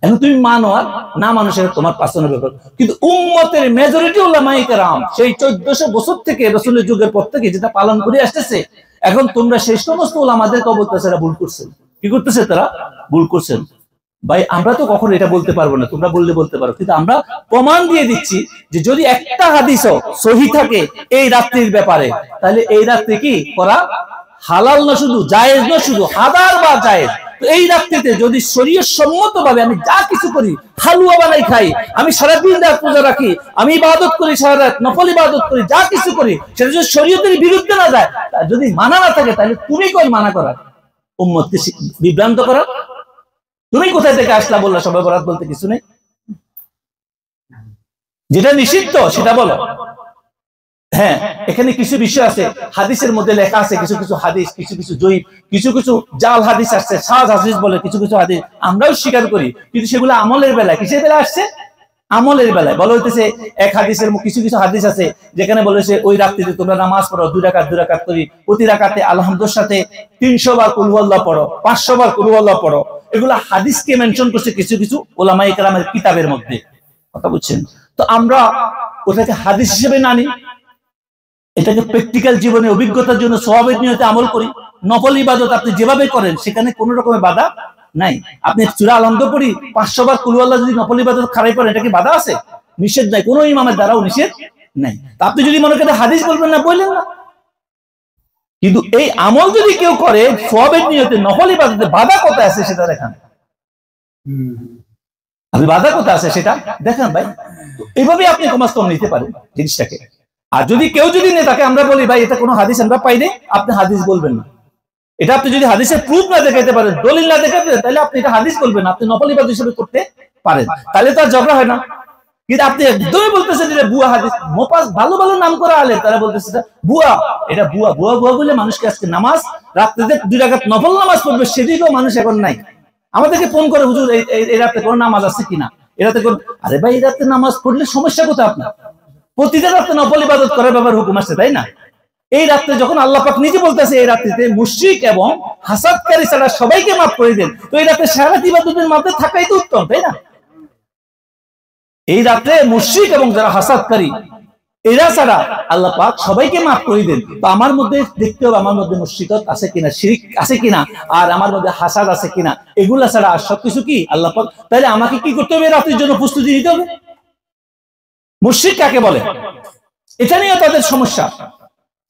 এখন তুমি মানো আর না মানো সেটা তোমার পার্সোনাল ব্যাপার। কিন্তু উম্মতের মেজরিটি উলামায়ে কেরাম সেই 1400 বছর থেকে রাসূলের যুগের পর থেকে যেটা পালন করে আসতেছে, এখন তোমরা সেই সমস্ত উলামাদেরকে বলতেছে এরা ভুল করছেন। কি করতেছে তারা? ভুল করছেন। ভাই আমরা তো কখনো এটা বলতে পারবো না, তোমরা বললে বলতে পারো, কিন্তু আমরা প্রমাণ দিয়ে দিচ্ছি যে যদি একটা হাদিসও সহিহ থাকে এই রাত্রির ব্যাপারে, তাহলে এই রাত্রি কি করা হালাল না শুধু জায়েজ না শুধু হাদার বা জায়েজ। তো এই রাত্রিতে যদি শরীয়ত সম্মত ভাবে আমি যা কিছু করি, হালুয়া বানাই খাই, আমি সারাদিন রাত রোজা রাখি, আমি ইবাদত করি সারা রাত নফল ইবাদত করি, যা কিছু করি সেটা যদি শরীয়তের বিরুদ্ধে না যায়, যদি মানা না থাকে, তাহলে তুমি কই মানা করা, উম্মতকে বিভ্রান্ত করা? তুমি কোথায় থেকে আসলা বললা শবে বরাত বলতে কিছু নেই? যেটা নিষিদ্ধ সেটা বলো। হ্যাঁ, এখানে কিছু বিষয় আছে হাদিসের মধ্যে লেখা আছে, কিছু কিছু হাদিস, কিছু কিছু জয়ীফ, কিছু কিছু জাল হাদিস আসছে, সাজ হাদিস বলে কিছু কিছু হাদিস আমরাও স্বীকার করি, কিন্তু সেগুলো আমলের বেলায়, কিসের বেলায় আসছে? আমলের বেলায়। বলা হইতেছে এক হাদিসের কিছু কিছু হাদিস আছে যেখানে বলেছে ওই রাত্রিতে তোমরা নামাজ পড়ো 2 রাকাত 2 রাকাত করি, প্রতি রাকাতে আলহামদুর সাথে 300 বার কুল হুয়াল্লাহ পড়ো, 500 বার কুল হুয়াল্লাহ পড়ো। এগুলো হাদিসকে মেনশন করছে কিছু কিছু উলামায়ে কেরামের কিতাবের মধ্যে। কথা বুঝছেন? তো আমরা ওটাকে হাদিস হিসেবে না নিই, এটাকে প্র্যাকটিক্যাল জীবনে অভিজ্ঞতার জন্য সওয়াবের নিয়তে আমল করি। নফল ইবাদত আপনি যেভাবে করেন সেখানে কোনো রকমের বাধা নাই। আপনি সূরা আল-হামদ পড়ি 500 বার কুল হুয়াল্লাহ যদি নফল ইবাদত খারাই করেন, এটা কি বাধা আছে? নিষেধ নাই, কোনো ইমামের দ্বারাও নিষেধ নাই। তা আপনি যদি মনে করেন হাদিস বলবেন না, বললেন না, কিন্তু এই আমল যদি কেউ করে সওয়াবের নিয়তে নফল ইবাদতে, বাধা কোথায় আছে সেটা দেখান। আপনি বাধা কোথায় আছে সেটা দেখান ভাই। এইভাবে আপনি কমাস কম নিতে পারেন জিনিসটাকে। আর যদি কেউ যদি নেই তাকে আমরা বলি ভাই এটা কোনো হাদিস আমরা পাই নাই, আপনি হাদিস বলবেন না। এটা আপনি যদি হাদিসের প্রুফ না দেখাইতে পারেন, দলিল না দেখাতে, তাহলে আপনি এটা হাদিস বলবেন না, আপনি নফল ইবাদত হিসেবে করতে পারেন, তাহলে তো আর ঝগড়া হয় না। কিন্তু আপনি একদমই বলতেছেন এটা বুয়া হাদিস, মোপাস ভালো ভালো নাম করা আলেম তারা বলতেছে এটা বুয়া, এটা বুয়া বুয়া বুয়া বলে মানুষকে আজকে নামাজ রাত্রিতে 2 রাকাত নফল নামাজ পড়বে সেদিকেও মানুষ এখন নাই। আমাদেরকে ফোন করে হুজুর এই রাতে কোনো নামাজ আছে কিনা, এরাতে কোন, আরে ভাই এই রাতে নামাজ পড়লে সমস্যা কোথায় আপনার? প্রতিদিন রাতে নফল ইবাদত করার ব্যাপারে হুকুম আসছে, তাই না? এই রাত্রে যখন আল্লাহ পাক নিজে বলতেছে এই রাত্রিতে মুশরিক এবং হাসাদকারী ছাড়া সবাইকে মাফ করে দেন, তো এই রাতে সারা ইবাদতের মধ্যে থাকাই তো উত্তম, তাই না? এই রাতে মুশরিক এবং যারা হাসাদকারী এরা ছাড়া আল্লাহ পাক সবাইকে মাফ করে দেন। তো আমার মধ্যে দেখতে হবে আমার মধ্যে মুশরিকত আছে কিনা, শিরক আছে কিনা, আর আমার মধ্যে হাসাদ আছে কিনা, এগুলা ছাড়া আর সবকিছু কি আল্লাহ পাক। তাহলে আমাকে কি করতে হবে? রাতের জন্য প্রস্তুতি নিতে হবে। মুশরিক কাকে বলে? এটা নিয়ে তাদের সমস্যা।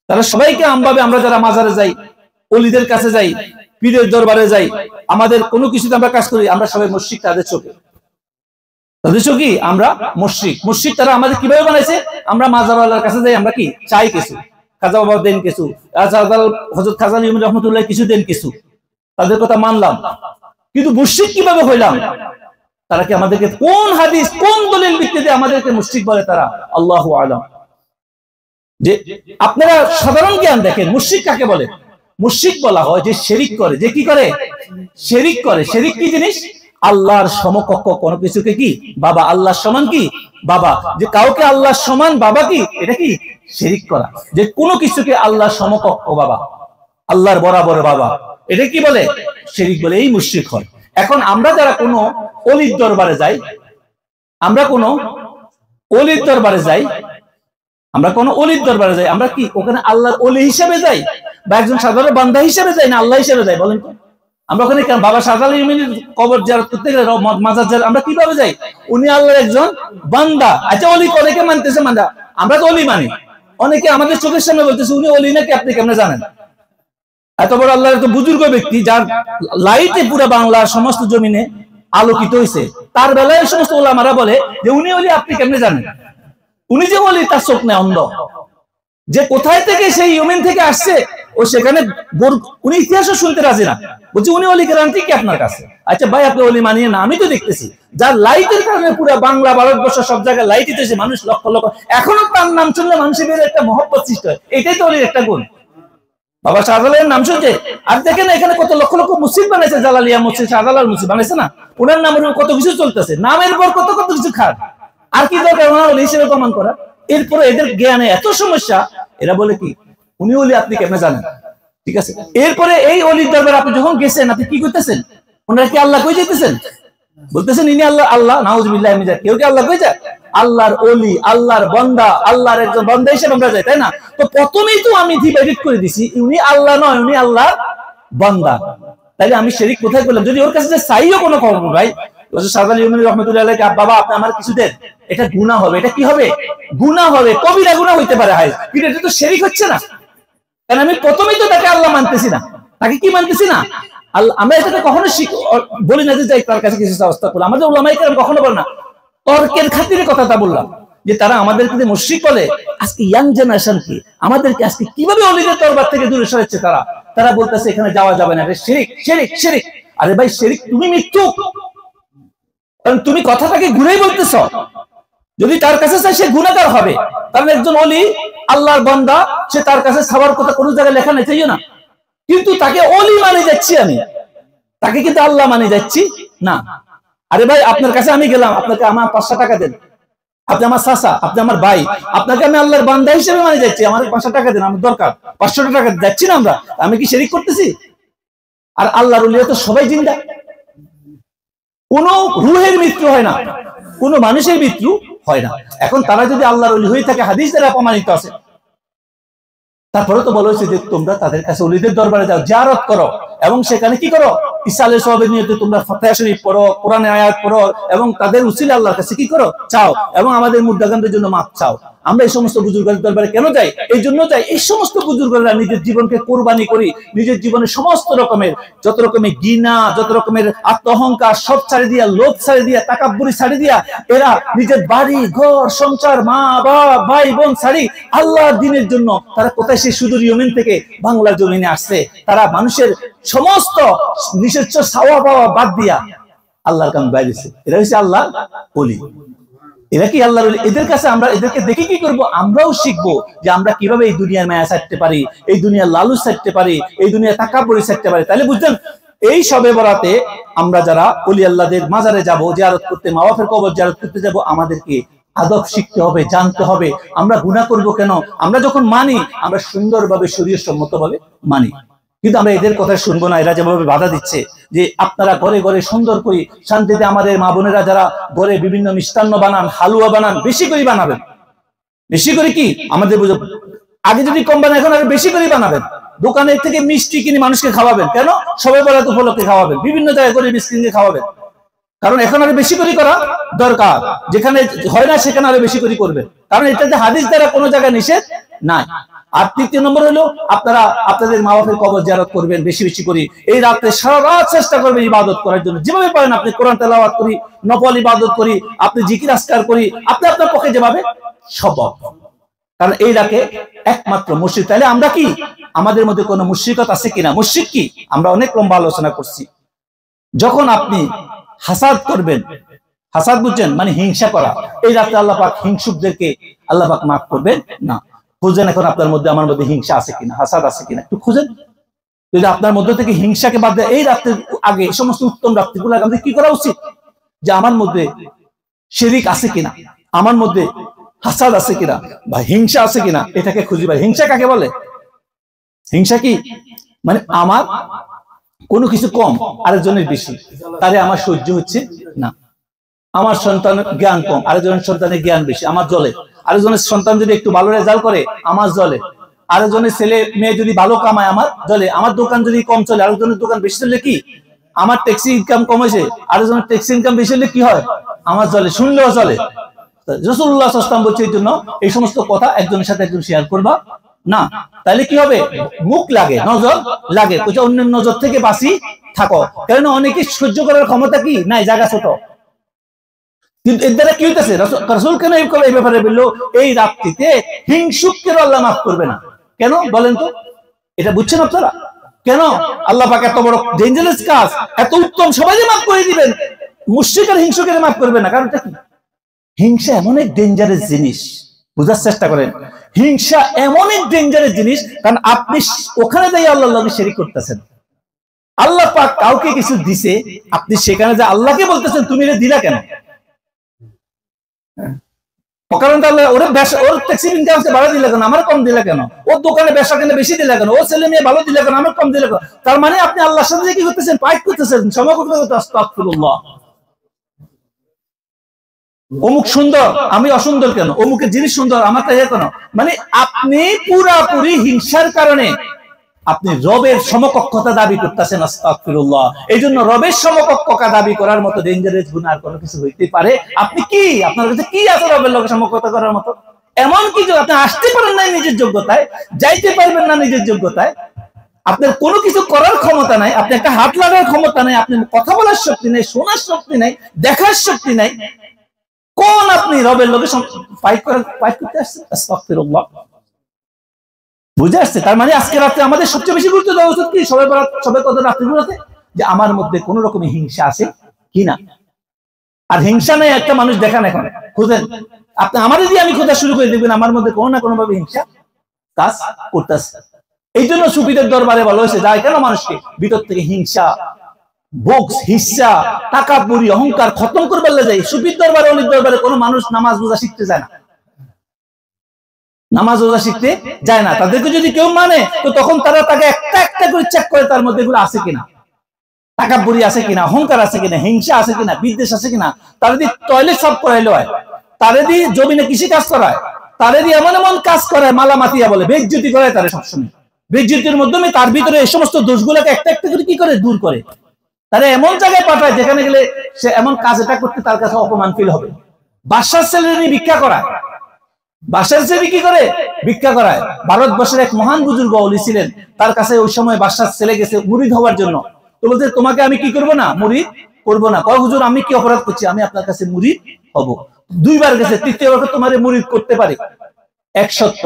তারা সবাইকে আমভাবে, আমরা যারা মাজারে যাই, ওলিদের কাছে যাই, পীরের দরবারে যাই, আমাদের কোনো কিছুতে আমরা কাজ করি, আমরা সবাই মুশরিক তাদের চোখে। তাদের কি আমরা মুশরিক। মুশরিক তারা আমাদের কিভাবে বানাইছে, আমরা মাজারওয়ালার কাছে যাই, আমরা কি চাই কিছু, খাজা বাবা দেন কিছু, হযরত খাজা আলী রহমাতুল্লাহ কিছু দেন কিছু, তাদের কথা মানলাম। কিন্তু মুশরিক কিভাবে হইলাম? তারা কি আমাদেরকে কোন হাদিস কোন দলিল ভিত্তিতে আমাদেরকে মুশরিক বলে তারা? আল্লাহু আ'লাম। যে আপনারা সাধারণ জ্ঞান দেখেন, মুশরিক কাকে বলে? মুশরিক বলা হয় যে শিরিক করে, যে কি করে, শিরিক করে। শিরিক কি জিনিস? আল্লাহর সমকক্ষ কোনো কিছুকে কি বাবা, আল্লাহর সমান কি বাবা, যে কাউকে আল্লাহর সমান বাবা কি, এটা কি শিরিক করা। যে কোনো কিছুকে আল্লাহর সমকক্ষ বাবা, আল্লাহর বরাবর বাবা, এটা কি বলে? শিরিক বলে। এই মুশরিক হয়। এখন আমরা যারা কোনো অলির দরবারে যাই, আমরা কোনো অলির দরবারে যাই, আমরা কোন অলির দরবারে যাই, আমরা কি ওখানে আল্লাহর অলি হিসেবে যাই, বা একজন সাধারণ বান্দা হিসেবে যাই, না আল্লাহ হিসেবে যাই? বলেন তো। আমরা ওখানে কেন বাবা শাহজালাল ইমামের কবর জিয়ারত করতে গেলে, মাজার জিয়ারত, আমরা কিভাবে যাই? উনি আল্লাহর একজন বান্দা। আচ্ছা, অলি অনেকে মানতেছে, বান্দা, আমরা তো অলি মানি। অনেকে আমাদের চোখের সামনে বলতেছে উনি অলি নাকি, আপনি কেমনে জানেন? এত বড় আল্লাহর এত বুজুর্গ ব্যক্তি, যার লাইটে পুরো বাংলার সমস্ত জমিনে আলোকিত হয়েছে, তার বেলায় এই সমস্ত ওলামারা বলে যে উনি অলি, আপনি কেমনে জানেন? উনি যে বলি তার চোখ নেই, অন্ধ। যে কোথায় থেকে সেই ইয়েমেন থেকে আসছে, ও সেখানে উনি ইতিহাসও শুনতে রাজি না, বলছি উনি অলি গ্যারান্টি কি আপনার কাছে? আচ্ছা ভাই, আপনি অলি মানিয়ে না, আমি তো দেখতেছি যার লাইটের কারণে পুরো বাংলা ভারতবর্ষ সব জায়গায় লাইট দিতেছে, মানুষ লক্ষ লক্ষ, এখনো তার নাম শুনলে মানুষের একটা মহব্বত সৃষ্টি হয়। এটাই তো অলির একটা গুণ। বাবা শাহজালালের নাম শুনছে, আর দেখেন এখানে কত লক্ষ লক্ষ মসজিদ বানাইছে, জালালিয়া মসজিদ, শাহজালাল মসজিদ বানাইছে না, ওনার নামের কত কিছু চলতেছে, নামের পর কত কত কিছু খান। আর কি দরকার ওনার ওলি হিসেবে প্রমাণ করা? এরপরে এদের জ্ঞানে এত সমস্যা, এরা বলে কি উনি ওলি, আপনি কেমনে জানেন? ঠিক আছে, এরপরে এই অলির দরবারে আপনি যখন গেছেন, আপনি কি করতেছেন? ওনারা কি আল্লাহ কই যেতেছেন? বলতেছেন ইনি আল্লাহ। আল্লাহ নাউজুবিল্লাহ মিন যালিক। কেউ কি আল্লাহ কই যায়? আল্লাহর ওলি, আল্লাহর বান্দা, আল্লাহর একজন বান্দা হিসেবে আমরা যাই, তাই না? তো প্রথমেই তো আমি ডিভাইড করে দিছি, উনি আল্লাহ নয়, উনি আল্লাহর বান্দা। তাইলে আমি শিরক কোথায় করলাম? যদি ওর কাছে চাইও কোনো খবর ভাই, শাহজালাল ইমাম রহমাতুল্লাহ আলাইহি, বাবা আপনি আমার কিছু দেন, এটা গুনাহ হবে। এটা কি হবে? গুনাহ হবে, কবিরা গুনাহ হইতে পারে। হাই, কিন্তু এটা তো শিরক হচ্ছে না, কারণ আমি প্রথমেই তো তাকে আল্লাহ মানতেছি না, তাকে কি মানতেছি না? আমরা এটাকে কখনো বলি না যে যাই তার কাছে কিছু ব্যবস্থা করলাম। আমাদের উলামায়ে কেরাম কখনো বলে না, তর্কের খাতিরে কথাটা বললাম, যে তারা আমাদেরকে যে মুশরিক বলে। আজকে ইয়াং জেনারেশন কি আমাদেরকে আজকে কিভাবে অলিদের দরবার থেকে দূরে সরাচ্ছে? তারা বলতেছে এখানে যাওয়া যাবে না, এটা শিরক, শিরক, শিরক। আরে ভাই, শিরক তুমি মৃত্যু, কারণ তুমি কথাটাকে ঘুরেই বলতেছ। যদি তার কাছে চাই সে গুনাহগার হবে, কারণ একজন ওলি আল্লাহর বান্দা, সে তার কাছে সবার কথা কোনো জায়গায় লেখা নেই, চাইও না। কিন্তু তাকে ওলি মানে যাচ্ছি আমি, তাকে কিন্তু আল্লাহ মানে যাচ্ছি না। আরে ভাই, আপনার কাছে আমি গেলাম, আপনাকে আমার 500 টাকা দেন, আপনি আমার চাচা, আপনি আমার ভাই, আপনাকে আমি আল্লাহর বান্দা হিসেবে মানে যাচ্ছি, আমার 500 টাকা দেন, আমার দরকার 500 টাকা যাচ্ছি না আমরা, আমি কি শিরক করতেছি? আর আল্লাহর ওলি তো সবাই জিন্দা, কোন রূহের মৃত্যু হয় না, কোন মানুষের মৃত্যু হয় না। এখন তারা যদি আল্লাহর ওলি হয়ে থাকে, হাদিস দ্বারা প্রমাণিত আছে, তারপরে তো বলা হয়েছে যে তোমরা তাদের কাছে ওলিদের দরবারে যাও, জিয়ারত করো, এবং সেখানে কি করো? ইসালে সওয়াবের নিয়তে তোমরা ফাতিহা শরীফ পড়ো, কোরআনের আয়াত পড়ো, এবং তাদের উসিলা আল্লাহর কাছে কি করো? চাও, এবং আমাদের মুর্দাগানদের জন্য মাপ চাও। আমরা এই সমস্ত বুজুর্গের দরবারে কেন যাই? এই জন্য যাই, এই সমস্ত বুজুর্গরা নিজের জীবনকে কোরবানি করি, নিজের জীবনে সমস্ত রকমের যত রকমের ঘৃণা, যত রকমের আত্মহংকার সব ছাড়ে দিয়া, লোভ ছাড়ে দিয়া, তাকাব্বুরি ছাড়ে দিয়া, এরা নিজের বাড়ি ঘর সংসার, মা বাবা ভাই বোন ছাড়ি আল্লাহর দ্বীনের জন্য তারা কোথায় সেই সুদূর ইয়েমেন থেকে বাংলার জমিনে আসছে। তারা মানুষের সমস্ত নিষেধ চাওয়া পাওয়া বাদ দিয়া আল্লাহর কাম বাইরেছে। এরা হচ্ছে আল্লাহ ওলি। এরা কি আল্লাহর ওলি? এদের কাছে আমরা এদেরকে দেখে কি করব? আমরাও শিখবো যে আমরা কিভাবে এই দুনিয়ার মায়া ছাড়তে পারি, এই দুনিয়ার লালুচ ছাড়তে পারি, এই দুনিয়ার তাকাব্বুরি ছাড়তে পারি। তাহলে বুঝছেন, এই সবে বরাতে আমরা যারা ওলি আল্লাহদের মাজারে যাব, জিয়ারত করতে, মা বাপের কবর জিয়ারত করতে যাব, আমাদেরকে আদব শিখতে হবে, জানতে হবে। আমরা গুনাহ করব কেন? আমরা যখন মানি, আমরা সুন্দরভাবে শরীয়ত সম্মতভাবে মানি। কিন্তু আমরা এদের কথা শুনবো না। এরা যেভাবে বাধা দিচ্ছে যে আপনারা ঘরে ঘরে সুন্দর করে শান্তিতে, আমাদের মা বোনেরা যারা ঘরে বিভিন্ন মিষ্টান্ন বানান, হালুয়া বানান, বেশি করে বানাবেন। বেশি করে কি আমাদের আগে যদি কম বানান, এখন আরো বেশি করে বানাবেন। দোকানের থেকে মিষ্টি কিনে মানুষকে খাওয়াবেন। কেন? সবে বরাত উপলক্ষে খাওয়াবেন, বিভিন্ন জায়গায় করে মিষ্টিকে খাওয়াবেন। কারণ এখন আরো বেশি করে করা দরকার, যেখানে হয় না সেখানে আরো বেশি করে করবে, কারণ এটাতে হাদিস দ্বারা কোনো জায়গায় নিষেধ নাই। আর তৃতীয় নম্বর হলো আপনারা আপনাদের মা বাপের কবর জিয়ারত করবেন বেশি বেশি করে। এই রাতে সারা রাত চেষ্টা করবেন ইবাদত করার জন্য, যেভাবে পারেন আপনি কোরআন তেলাওয়াত করি, নফল ইবাদত করি, আপনি জিকির আজকার করি, আপনি আপনার পক্ষে যেভাবে সম্ভব। কারণ এই রাতে একমাত্র মুশরিক। তাহলে আমরা কি, আমাদের মধ্যে কোনো মুশরিকত আছে কিনা? মুশরিক কি আমরা অনেক লম্বা আলোচনা করছি। যখন আপনি হাসাদ করবেন, হাসাদ বুঝছেন মানে হিংসা করা, এই রাতে আল্লাহ পাক হিংসুকদেরকে আল্লাহ পাক মাফ করবেন না। খুঁজেন এখন আপনার মধ্যে আমার মধ্যে হিংসা আছে কিনা, হাসাদ আছে কিনা, একটু খুঁজেন। যদি আপনার মধ্যে থেকে হিংসাকে বাদ দেয়, এই রাতের আগে এই সমস্ত উত্তম রাত্রিগুলো আমাদের কি করা উচিত, যে আমার মধ্যে শিরিক আছে কিনা, আমার মধ্যে হাসাদ আছে কিনা বা হিংসা আছে কিনা, এটাকে খুঁজি পাই। হিংসা কাকে বলে? হিংসা কি মানে আমার কোনো কিছু কম আরেকজনের বেশি, তাহলে আমার সহ্য হচ্ছে না। আমার সন্তানের জ্ঞান কম, আরেকজনের সন্তানের জ্ঞান বেশি, আমার জ্বলে। আরেকজনের সন্তান যদি একটু ভালো রেজাল্ট করে, আমার জ্বলে। আরেকজনের ছেলে মেয়ে যদি ভালো কামায়, আমার জ্বলে। আমার দোকান যদি কম চলে, আরেকজনের দোকান বেশি চললে কি, আমার ট্যাক্সি ইনকাম কম হয়েছে, আরেকজনের ট্যাক্সি ইনকাম বেশি হলে কি হয়, আমার জ্বলে, শুনলেও চলে। রাসূলুল্লাহ সাল্লাল্লাহু আলাইহি ওয়াসাল্লাম বলছে এই জন্য এই সমস্ত কথা একজনের সাথে একজন শেয়ার করবা না, তাহলে কি হবে, মুখ লাগে, নজর লাগে। অন্যের নজর থেকে বাঁচি থাকো, কারণ অনেকে সহ্য করার ক্ষমতা কি নাই, জায়গা ছোট। কিন্তু এর দ্বারা কি হইতেছে, রাসূল কেন এই ব্যাপারে বললো, এই রাত্রিতে হিংসুককেও আল্লাহ মাফ করবে না। কেন বলেন তো, এটা বুঝছেন আপনারা? কেন আল্লাহ পাক এত বড় ডেঞ্জারাস কাজ, এত উত্তম, সবাই মাফ করে দিবেন, মুশরিক আর হিংসুকের মাফ করবে না? কারণটা কি? হিংসা এমন এক ডেঞ্জারাস জিনিস, বুঝার চেষ্টা করেন। হিংসা এমন এক ডেঞ্জারাস জিনিস, কারণ আপনি ওখানে যাই আল্লাহর লগে শিরিক করতেছেন। আল্লাহ পাক কাউকে কিছু দিছে, আপনি সেখানে যে আল্লাহকে বলতেছেন তুমি এটা দিলা কেন? কারণ ওর ট্যাক্সি ইনকাম ভালো দিলে কেন, আমার কম দিলে কেন? ওর দোকানে ব্যবসা কেন বেশি দিলে কেন? ওর ছেলে মেয়ে ভালো দিলে কেন, আমার কম দিলে কেন? তার মানে আপনি আল্লাহর সাথে কি করতেছেন, ফাইট করতেছেন, সমকক্ষ। আস্তাগফিরুল্লাহ। অমুক সুন্দর, আমি অসুন্দর কেন? অমুকের জিনিস সুন্দর, আমার তাই কেন? মানে আপনি পুরাপুরি হিংসার কারণে আপনি রবের সমকক্ষতা দাবি করতেছেন। আস্তাগফিরুল্লাহ। এই জন্য রবের সমকক্ষতা দাবি করার মতো ডেঞ্জারাস গুনাহ আর কোনো কিছু হইতে পারে? আপনি কি, আপনার কাছে কি আছে রবের লগে সমকক্ষতা করার মতো? এমন কি যে আপনি আসতে পারেন না নিজের যোগ্যতায়, যাইতে পারবেন না নিজের যোগ্যতায়, আপনার কোনো কিছু করার ক্ষমতা নাই, আপনি একটা হাত লাগার ক্ষমতা নাই, আপনি কথা বলার শক্তি নেই, শোনার শক্তি নাই, দেখার শক্তি নাই, কোন আপনি রবের লগে ফাইট করতে আসছেন? আস্তাগফিরুল্লাহ। বুঝে আসছে? তার মানে আজকে রাতে আমাদের সবচেয়ে বেশি গুরুত্ব দেওয়া উচিত কি, সবে কত রাত্রিগুলোতে, যে আমার মধ্যে কোন রকমের হিংসা আছে কিনা। আর হিংসা নেই একটা মানুষ দেখান, এখন খুঁজেন আপনি, আমার যদি আমি খোঁজা শুরু করে দেখবেন আমার মধ্যে কোনো না কোনো ভাবে হিংসা কাজ করতেছে। এই জন্য সুফিদের দরবারে বলা হয়েছে, যায় কেন মানুষকে ভিতর থেকে হিংসা, বক্স, হিংসা, তাকাব্বুরি, অহংকার খতম করবার যায়। সুফির দরবারে, অলির দরবারে কোনো মানুষ নামাজ রোজা শিখতে যায় না, নামাজ রোজা শিখতে যায় না। তাদেরকে যদি কেউ মানে, তো তখন তারা তাকে একটা একটা করে চেক করে তার মধ্যে এগুলো আছে কিনা, তাকাব্বুরি আছে কিনা, অহংকার আছে কিনা, হিংসা আছে কিনা, বিদ্বেষ আছে কিনা। তারা যদি টয়লেট সাফ করাইলো হয়, তারা দিয়ে জমিনে কৃষি কাজ করায়, তারা দিয়ে এমন এমন কাজ করায়, মালা মাতিয়া বলে, বেইজ্জতি করে তারা সবসময়। বেইজ্জতির মাধ্যমে তার ভিতরে এই সমস্ত দোষগুলোকে একটা একটা করে কি করে দূর করে। তারা এমন জায়গায় পাঠায় যেখানে গেলে সে এমন কাজ এটা করতে তার কাছে অপমান ফিল হবে। বাদশার ছেলে নিয়ে ভিক্ষা করায়, বাদশার ছেলে কি করে ভিক্ষা করায়। ভারতবর্ষের এক মহান বুজুর্গ ওলি ছিলেন, তার কাছে ওই সময় বাদশার ছেলে গেছে মুরিদ হওয়ার জন্য। তো বলতে, তোমাকে আমি কি করবো না, মুরিদ করবো না। কয় হুজুর আমি কি অপরাধ করছি, আমি আপনার কাছে মুরিদ হব। দুইবার গেছে, তৃতীয়বার তোমার মুরিদ করতে পারে। এক সত্য,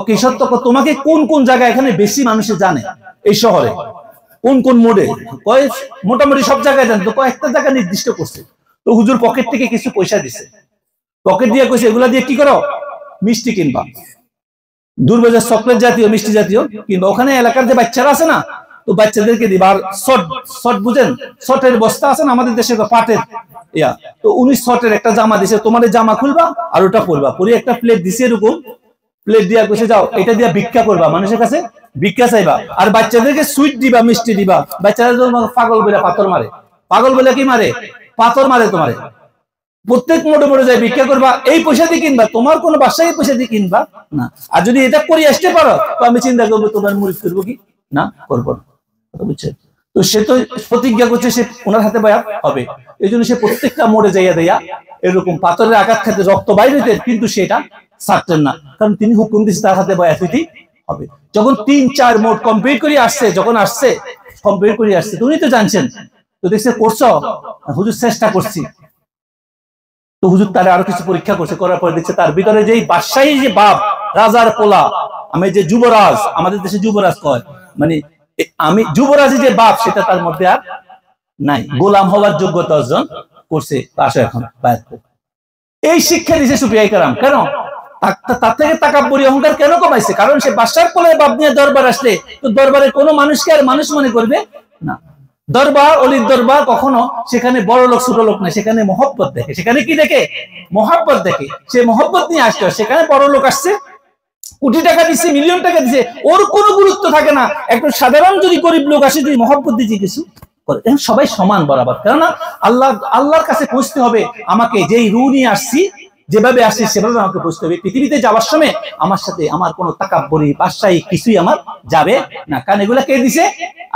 কি সত্য? তোমাকে কোন কোন জায়গায় এখানে বেশি মানুষে জানে, এই শহরে কোন কোন মোড়ে? কয় মোটামুটি সব জায়গায় জানে। তো কয়েকটা জায়গা নির্দিষ্ট করছে। তো হুজুর পকেট থেকে কিছু পয়সা দিছে, পকেট দিয়ে কইছে এগুলা দিয়ে কি করো, মিষ্টি কিনবা, দুর্বাজার চকলেট জাতীয় মিষ্টি জাতীয় কিনবা। ওখানে এলাকার যে বাচ্চারা আছে না, তো বাচ্চাদেরকে দিবা। আর শর্ট বুঝেন, শর্টের বস্তা আছে না আমাদের দেশে পাটের, ইয়া, তো উনি শর্টের একটা জামা দিছে, তোমার জামা খুলবা আর ওটা পরবা, পরে একটা প্লেট দিছে, এরকম প্লেট দিয়া কইছে যাও এটা দিয়া ভিক্ষা করবা, মানুষের কাছে ভিক্ষা চাইবা। আর বাচ্চাদেরকে সুইট দিবা, মিষ্টি দিবা। বাচ্চারা পাগল বলে পাথর মারে, পাগল বলে কি মারে, পাথর মারে তোমারে। প্রত্যেক মোড়ে মোড়ে যায় ভিক্ষা করবা, এই পয়সা দিয়ে কিনবা, তোমার কোনো বাসায় পয়সা দিয়ে কিনবা না। আর যদি এটা করে আসতে পারো, তো আমি চিন্তা করবো তোমার মুরিদ করবো কি না, করবো না। বুঝছেন? তো তো সে তো প্রতিজ্ঞা করছে সে ওনার হাতে বায়াত হবে, এই জন্য সে প্রত্যেকটা মোড়ে যাইয়া দেয়া এরকম পাথরের আঘাত খেতে রক্ত বাইর হইতে, কিন্তু সেটা ছাড়তেন না, কারণ তিনি হুকুম দিচ্ছে তার হাতে বায়াত হইতেই হবে। যখন 3-4 মোড় কমপ্লিট করে আসছে, যখন আসছে কমপ্লিট করে আসছে, তুমি তো জানছেন, তো দেখছে করছো, হুজুর চেষ্টা করছি, তো হুজুর তারা আরো কিছু পরীক্ষা করছে, করার পরে দেখছে তার ভিতরে যেই বাদশাহী যে বাপ, রাজার পোলা, আমি যে যুবরাজ, আমাদের দেশে যুবরাজ কয়, মানে আমি যুবরাজের যে বাপ সেটা তার মধ্যে আর নাই, গোলাম হওয়ার যোগ্যতা অর্জন করছে, আসো এখন বায়াত করো। এই শিক্ষা দিয়েছে সুফিয়ায়ে কেরাম। কেন? তার থেকে তাকাব্বুরি অহংকার কেন কমাইছে? কারণ সে বাদশার কোলে বাপ নিয়ে দরবার আসলে, তো দরবারে কোনো মানুষকে আর মানুষ মনে করবে না। দরবার, অলির দরবার কখনো সেখানে বড় লোক ছোট লোক না, সেখানে মহব্বত দেখে। সেখানে কি দেখে? মহব্বত দেখে। সে মহব্বত নিয়ে আসছে, সেখানে বড় লোক আসছে, কোটি টাকা দিচ্ছে, মিলিয়ন টাকা দিচ্ছে, ওর কোনো গুরুত্ব থাকে না। একটু সাধারণ যদি গরিব লোক আসে, যদি মহব্বত দিয়ে কিছু করে, সবাই সমান বরাবর। কেননা আল্লাহর কাছে পৌঁছতে হবে, আমাকে যেই রু নিয়ে আসছি, যেভাবে আসছি সেভাবে আমাকে বুঝতে হবে। পৃথিবীতে যাওয়ার সময় আমার সাথে আমার কোনো তাকাব্বুরি বাদশাহী কিছুই আমার যাবে না, কারণ এগুলা কে দিছে?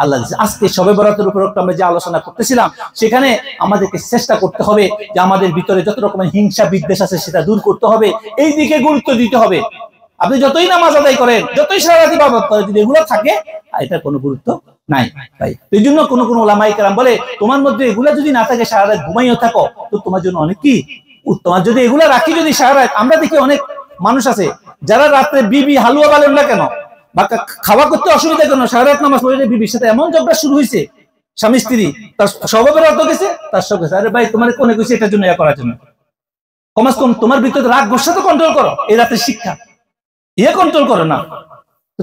আল্লাহ দিছে। আজকে শবে বরাতের উপর আমরা যে আলোচনা করতেছিলাম, সেখানে আমাদেরকে চেষ্টা করতে হবে যে আমাদের ভিতরে যত রকমের হিংসা বিদ্বেষ আছে সেটা দূর করতে হবে, এই দিকে গুরুত্ব দিতে হবে। আপনি যতই নামাজ আদায় করেন, যতই সারা রাত ইবাদত করেন, যদি এগুলো থাকে এটার কোনো গুরুত্ব নাই ভাই। এই জন্য কোন ওলামায়ে কেরাম বলে, তোমার মধ্যে এগুলা যদি না থাকে, সারা রাত ঘুমাইও থাকো, তো তোমার জন্য অনেক কি উত্তম। যদি এগুলা রাখি, যদি সারা রাত, আমরা দেখি অনেক মানুষ আছে যারা রাত্রে বিবি হালুয়া বালেন না কেন, বা খাওয়া করতে অসুবিধা কেন, সারা রাত নামাজ পড়ে বিবির সাথে এমন ঝগড়া শুরু হয়েছে, স্বামী স্ত্রী, তার স্বভাবের অর্থ গেছে, তার সব গেছে। আরে ভাই, তোমার কোনে গেছে এটার জন্য, করার জন্য কমাস কম তোমার ভিতরে রাগ গোসা তো কন্ট্রোল করো, এই রাতের শিক্ষা কন্ট্রোল করো না,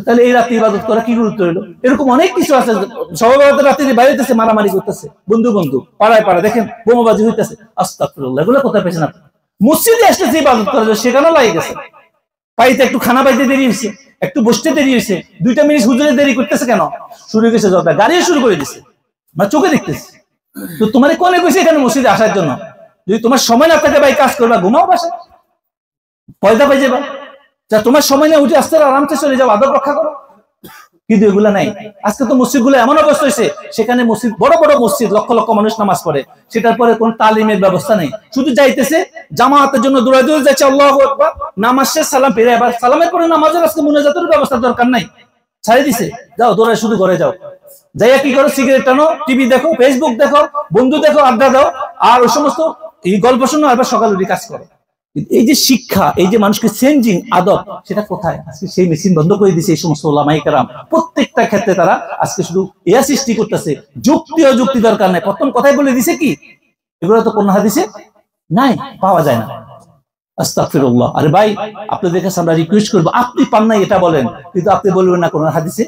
তাহলে এই রাতে ইবাদত করা কি গুরুত্ব হইলো? এরকম অনেক কিছু আছে, সবাই রাতে বাইরেতেছে, মারামারি করতেছে, বন্ধু পাড়ায় দেখেন বোমাবাজি হইতেছে, আস্তাগফিরুল্লাহ, এগুলো কোথায় পেয়েছেন আপনি? মসজিদে আসতেছে ইবাদত করার জন্য, সেখানেও লাগে গেছে, পাইতে একটু খানা পাইতে দেরি হয়েছে, একটু বসতে দেরি হয়েছে, 2টা মিনিট হুজুরে দেরি করতেছে কেন? শুরু গেছে জগা, গাড়িও শুরু করে দিচ্ছে, মানে চোখে দেখতেছে। তো তোমার কোনে গেছে এখানে মসজিদে আসার জন্য? যদি তোমার সময় না থাকে ভাই, কাজ করবা, ঘুমাও বাসা, পয়দা পাই যাবা, যা তোমার সময় না, উঠে আসতে আরামসে চলে যাও, আদব রক্ষা করো। কিন্তু এগুলা নাই। আজকে তো মসজিদ গুলো এমন অবস্থা হয়েছে, সেখানে মসজিদ, বড় বড় মসজিদ, লক্ষ লক্ষ মানুষ নামাজ পড়ে, সেটার পরে কোন তালিমের ব্যবস্থা নেই, শুধু যাইতেছে জামাতের জন্য দৌড়াই দৌড়ে যাচ্ছে, আল্লাহু আকবার, নামাজ শেষ, সালাম ফিরে, আবার সালামের পরে নামাজের আজকে মুনাজাতের ব্যবস্থা দরকার নাই, ছাড়িয়ে দিছে, যাও দৌড়ায়, শুধু ঘরে যাও, যাইয়া কি করো? সিগারেট টানো, টিভি দেখো, ফেসবুক দেখো, বন্ধু দেখো, আড্ডা দাও, আর ওই সমস্ত এই গল্প শোনো, আবার সকালে উঠে কাজ করো। এই যে শিক্ষা, এই যে মানুষকে চেঞ্জিং আদব, সেটা কোথায়? আজকে সেই মেশিন বন্ধ করে দিয়েছে এই সমস্ত ওলামায়ে কেরাম। প্রত্যেকটা ক্ষেত্রে তারা আজকে শুধু ইয়া সৃষ্টি করতেছে, যুক্তি অযুক্তি দরকার নাই, প্রথম কথাই বলে দিছে কি, এগুলো তো কোন হাদিসে নাই, পাওয়া যায় না। আস্তাগফিরুল্লাহ। আরে ভাই, আপনাদের কাছে আমরা রিকোয়েস্ট করবো, আপনি পান নাই এটা বলেন, কিন্তু আপনি বলবেন না কোন হাদিসে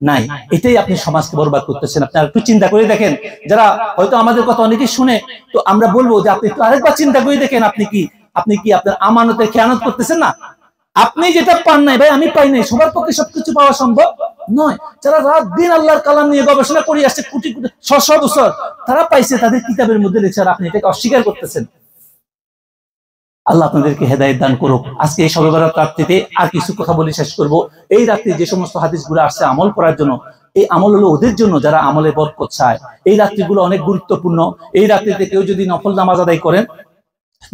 নাই, এটাই আপনি সমাজকে বরবাদ করতেছেন। আপনি একটু চিন্তা করে দেখেন, যারা হয়তো আমাদের কথা অনেকেই শুনে, তো আমরা বলবো যে আপনি একটু আরেকবার চিন্তা করে দেখেন, আপনি কি আপনার আমানতের খেয়ানত করতেছেন না? আপনি যেটা পান নাই ভাই, আমি পাই নাই, সবার পক্ষে সবকিছু পাওয়া সম্ভব নয়। যারা রাত দিন আল্লাহর কালাম নিয়ে গবেষণা করে আসছে কোটি কোটি 600 বছর, তারা পাইছে, তাদের কিতাবের মধ্যে লিখছে, আর আপনি এটাকে অস্বীকার করতেছেন। আল্লাহ আপনাদেরকে হেদায়েত দান করুক। আজকে এই শবে বরাত রাত্রিতে আর কিছু কথা বলে শেষ করব। এই রাত্রে যে সমস্ত হাদিসগুলো আসছে আমল করার জন্য, এই আমল হলো ওদের জন্য যারা আমলে বরকত চায়। এই রাত্রিগুলো অনেক গুরুত্বপূর্ণ। এই রাত্রিতে কেউ যদি নফল নামাজ আদায় করেন,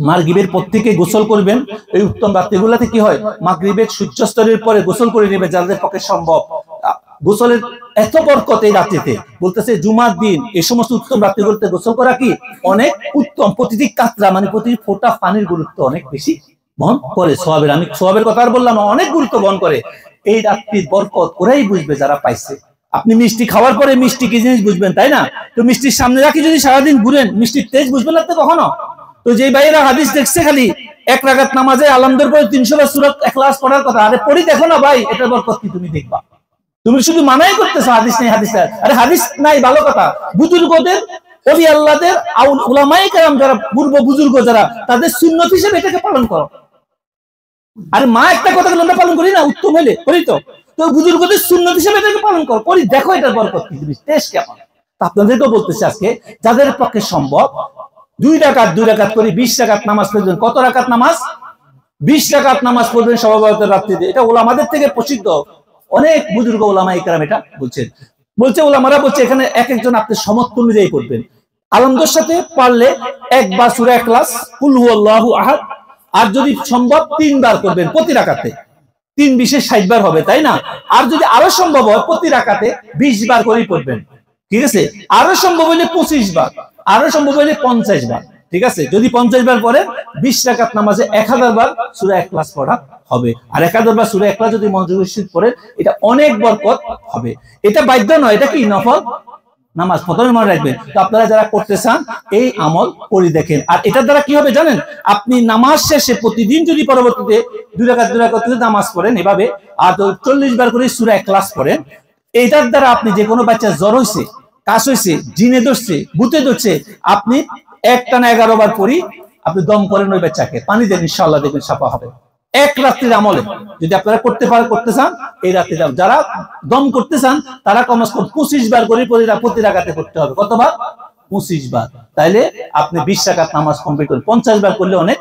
মাগরিবের পর থেকে গোসল করবেন। এই উত্তম রাত্রিগুলোতে কি হয়, মাগরিবের সূর্যাস্তরের পরে গোসল করে নেবে, যাদের পক্ষে সম্ভব। গোসলের এত বরকত এই রাত্রিতে, বলতেছে জুমার দিন এই সমস্ত উত্তম রাত্রিগুলোতে গোসল করা কি অনেক উত্তম। প্রতিটি কাতরা, মানে প্রতিটি ফোঁটা পানির গুরুত্ব অনেক বেশি বহন করে। সোয়াবের, আমি সোয়াবের কথা আর বললাম, অনেক গুরুত্ব বহন করে। এই রাত্রির বরকত ওরাই বুঝবে যারা পাইছে। আপনি মিষ্টি খাওয়ার পরে মিষ্টি কি জিনিস বুঝবেন, তাই না? তো মিষ্টির সামনে রাখি যদি সারাদিন ঘুরেন, মিষ্টির তেজ বুঝবেন না তো কখনো। তো যে ভাইয়েরা হাদিস দেখছে খালি এক রাকাত নামাজে আলহামদুলিল্লাহ পরে 300 বার সূরা ইখলাস পড়ার কথা, আরে পড়ি দেখো না ভাই, এটার বরকত কি তুমি দেখবা। তুমি শুধু মানাই করতেছো হাদিস নেই, হাদিস নাই। আরে হাদিস নাই ভালো কথা, বুজুর্গদের, ওলি আল্লাহদের, উলামায়ে কেরাম যারা পূর্ব বুজুর্গ যারা, তাদের সুন্নত হিসেবে এটাকে পালন করো। আরে মা একটা কথা আমরা পালন করি না, উত্তম হইলে করি তো, তো বুজুর্গদের সুন্নত হিসেবে এটাকে পালন করো, করি দেখো এটার বরকত কি জিনিস, টেস্ট কেমন। আপনাদেরকেও বলতেছি আজকে যাদের পক্ষে সম্ভব 2 রাকাত করে 20 রাকাত নামাজ পড়বেন। কত রাকাত নামাজ? 20 রাকাত নামাজ পড়বেন শবে বরাতের রাত্রিতে। এটা ওলামাদের থেকে প্রসিদ্ধ, অনেক বুজুর্গ ওলামায়ে কেরাম এটা বলছেন। বলছে ওলামারা বলছে এখানে এক একজন আপনি সমর্থ অনুযায়ী করবেন। আলহামদুর সাথে পারলে একবার সূরা ইখলাস, কুল হুয়াল্লাহু আহাদ, আর যদি সম্ভব 3 বার করবেন প্রতি রাকাতে। 3 বিশে 60 বার হবে, তাই না? আর যদি আরো সম্ভব হয় প্রতি রাকাতে 20 বার করেই পড়বেন, ঠিক আছে? আরো সম্ভব হলে 25 বার, আরো সম্ভব হলে 50 বার, ঠিক আছে? যদি 50 বার পড়েন 20 রাকাত নামাজে 1000 বার সূরা ইখলাস পড়া হবে। আর 1000 বার সূরা ইখলাস যদি মনোযোগের সাথে পড়েন এটা অনেক বরকত হবে। এটা বাধ্য নয়, এটা কি নফল নামাজ, প্রথমে মনে রাখবেন। তো আপনারা যারা করতে চান এই আমল করে দেখেন। আর এটার দ্বারা কি হবে জানেন? আপনি নামাজ শেষে প্রতিদিন যদি পরবর্তীতে 2 রাকাত নামাজ পড়েন এভাবে, আর 40 বার করে সূরা ইখলাস পড়েন, এটার দ্বারা আপনি যে কোনো বাচ্চা জ্বর হইছে, কাশ হইছে, জিনে ধরছে, ভূতে ধরছে, আপনি একটানা 11 বার পড়ি আপনি দম করেন ওই বাচ্চাকে, পানি দেন, ইনশাআল্লাহ দেখবেন সাফা হবে। এক রাত্রির আমলে যদি আপনারা করতে চান এই রাত্রির, যারা দম করতে চান তারা কমসে কম 25 বার করে প্রতি রাকাতে করতে হবে। কতবার? 25 বার। তাইলে আপনি 20 রাকাত নামাজ কমপ্লিট করেন। 50 বার করলে অনেক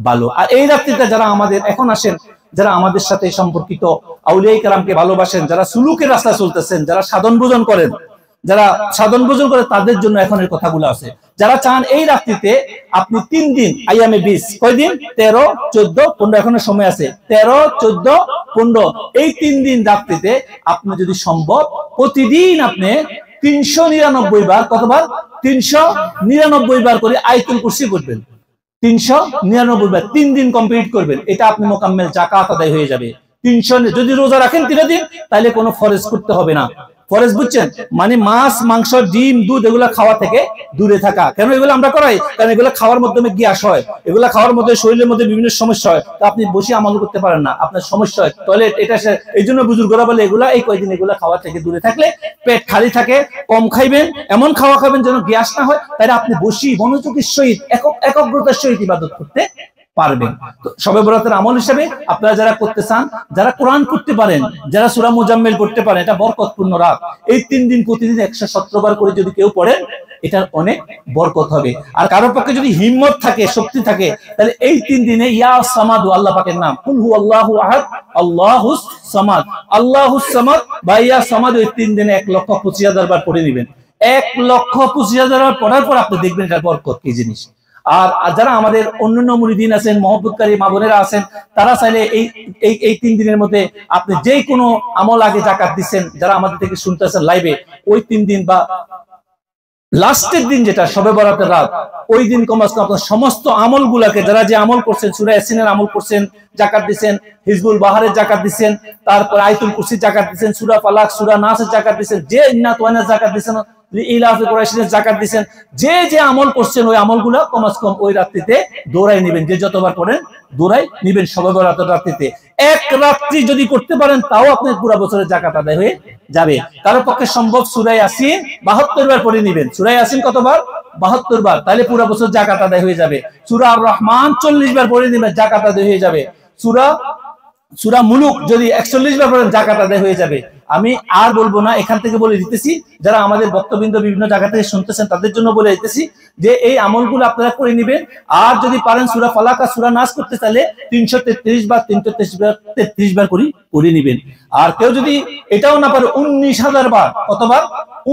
ভালো। আর এই রাত্রিটা যারা আমাদের এখন আসেন, যারা আমাদের সাথে সম্পর্কিত আউলিয়া কেরামকে ভালোবাসেন, যারা সুলুকের রাস্তায় চলতেছেন, যারা সাধন ভোজন করেন, তাদের জন্য এখন এই কথাগুলো আছে। যারা চান এই রাত্রিতে আপনি 3 দিন আইয়ামে 20, কয়দিন? 13, 14, 15, এখনো সময় আছে, 13, 14, 15, এই 3 দিন রাত্রিতে আপনি যদি সম্ভব প্রতিদিন আপনি 399 বার, কতবার? 399 বার করে আয়াতুল কুরসি পড়বেন। 399 বার 3 দিন কমপ্লিট করবেন। এটা আপনি মোকাম্মেল যাকাত আদায় হয়ে যাবে। 300, যদি রোজা রাখেন 3 দিন তাহলে কোনো ফরজ করতে হবে না। ফরজ বুঝছেন? মানে মাছ, মাংস, ডিম, দুধ এগুলা খাওয়া থেকে দূরে থাকা। কেন এগুলো আমরা করাই? কারণ এগুলো খাওয়ার মাধ্যমে গ্যাস হয়, এগুলা খাওয়ার মধ্যে শরীরের মধ্যে বিভিন্ন সমস্যা হয়। তো আপনি বসে আমল করতে পারেন না, আপনার সমস্যা হয়, টয়লেট, এটা এই জন্য বুজুর্গরা বলে এগুলা এই কয়েকদিন এগুলা খাওয়া থেকে দূরে থাকলে পেট খালি থাকে, কম খাইবেন, এমন খাওয়া খাবেন যেন গ্যাস না হয়। তাই আপনি বসি মনোযোগের সহিত একাগ্রতার সহিত ইবাদত করতে পারবেন। তো শবে বরাতের আমল হিসেবে আপনারা যারা করতে চান, যারা কোরআন পড়তে পারেন, যারা সূরা মুজাম্মিল পড়তে পারেন, এটা বরকতপূর্ণ রাত। এই 3 দিন প্রতিদিন 117 বার করে যদি কেউ পড়েন এটার অনেক বরকত হবে। আর কারোর পক্ষে যদি হিম্মত থাকে, শক্তি থাকে, তাহলে এই 3 দিনে ইয়া সামাদ, আল্লাহ পাকের নাম, কুল হুয়াল্লাহু আহাদ, আল্লাহুস সামাদ, আল্লাহুস সামাদ বা ইয়া সামাদ, এই 3 দিনে 1,25,000 বার পড়ে নেবেন। 1,25,000 বার পড়ার পর আপনি দেখবেন এটার বরকত কি জিনিস। আর যারা আমাদের অন্যান্য মুরিদিন আছেন, মহব্বতকারী মা বোনেরা আছেন, তারা চাইলে এই 3 দিনের মধ্যে আপনি যে কোনো আমল, আগে যাকাত দিচ্ছেন, যারা আমাদের থেকে শুনতেছেন লাইভে, ওই 3 দিন বা লাস্টের দিন যেটা শবে বরাতের রাত, ওই দিন কমসে কম আপনার সমস্ত আমলগুলাকে, যারা যে আমল করছেন, সূরা ইয়াসিনের আমল করছেন, যাকাত দিচ্ছেন, হিজবুল বাহারের যাকাত দিচ্ছেন, তারপর আয়াতুল কুরসির যাকাত দিচ্ছেন, সূরা ফালাক, সূরা নাসের যাকাত দিচ্ছেন, যে ইন্নাত ওয়া ইন্নাস যাকাত দিচ্ছেন, ইলাফে কুরাইশের যাকাত দিচ্ছেন, যে আমল করছেন ওই আমলগুলো কমসে কম ওই রাত্রিতে দৌড়াই নেবেন। যে যতবার পড়েন দৌড়াই নেবেন শবে বরাতের রাত্রিতে। এক রাত্রি যদি করতে পারেন তাও আপনার পুরো বছরের যাকাত আদায় হয়ে যাবে। কারো পক্ষে সম্ভব সূরা ইয়াসিন 72 বার পড়ে নেবেন। সূরা ইয়াসিন কতবার? 72 বার, তাহলে পুরো বছর যাকাত আদায় হয়ে যাবে। সূরা আর রহমান 40 বার পড়ে নেবেন, যাকাত আদায় হয়ে যাবে। সূরা মুলুক যদি 41 বার পড়েন যাকাত আদায় হয়ে যাবে। আমি আর বলবো না, এখান থেকে বলে দিতেছি, যারা আমাদের বক্তবৃন্দ বিভিন্ন জায়গা থেকে শুনতেছেন তাদের জন্য বলে দিতেছি যে এই আমলগুলো আপনারা করে নেবেন। আর যদি পারেন সূরা ফালাক আর সূরা নাস করতে চাইলে 333 বার 333 বার করে নেবেন। আর কেউ যদি এটাও না পারে 19,000 বার, কতবার?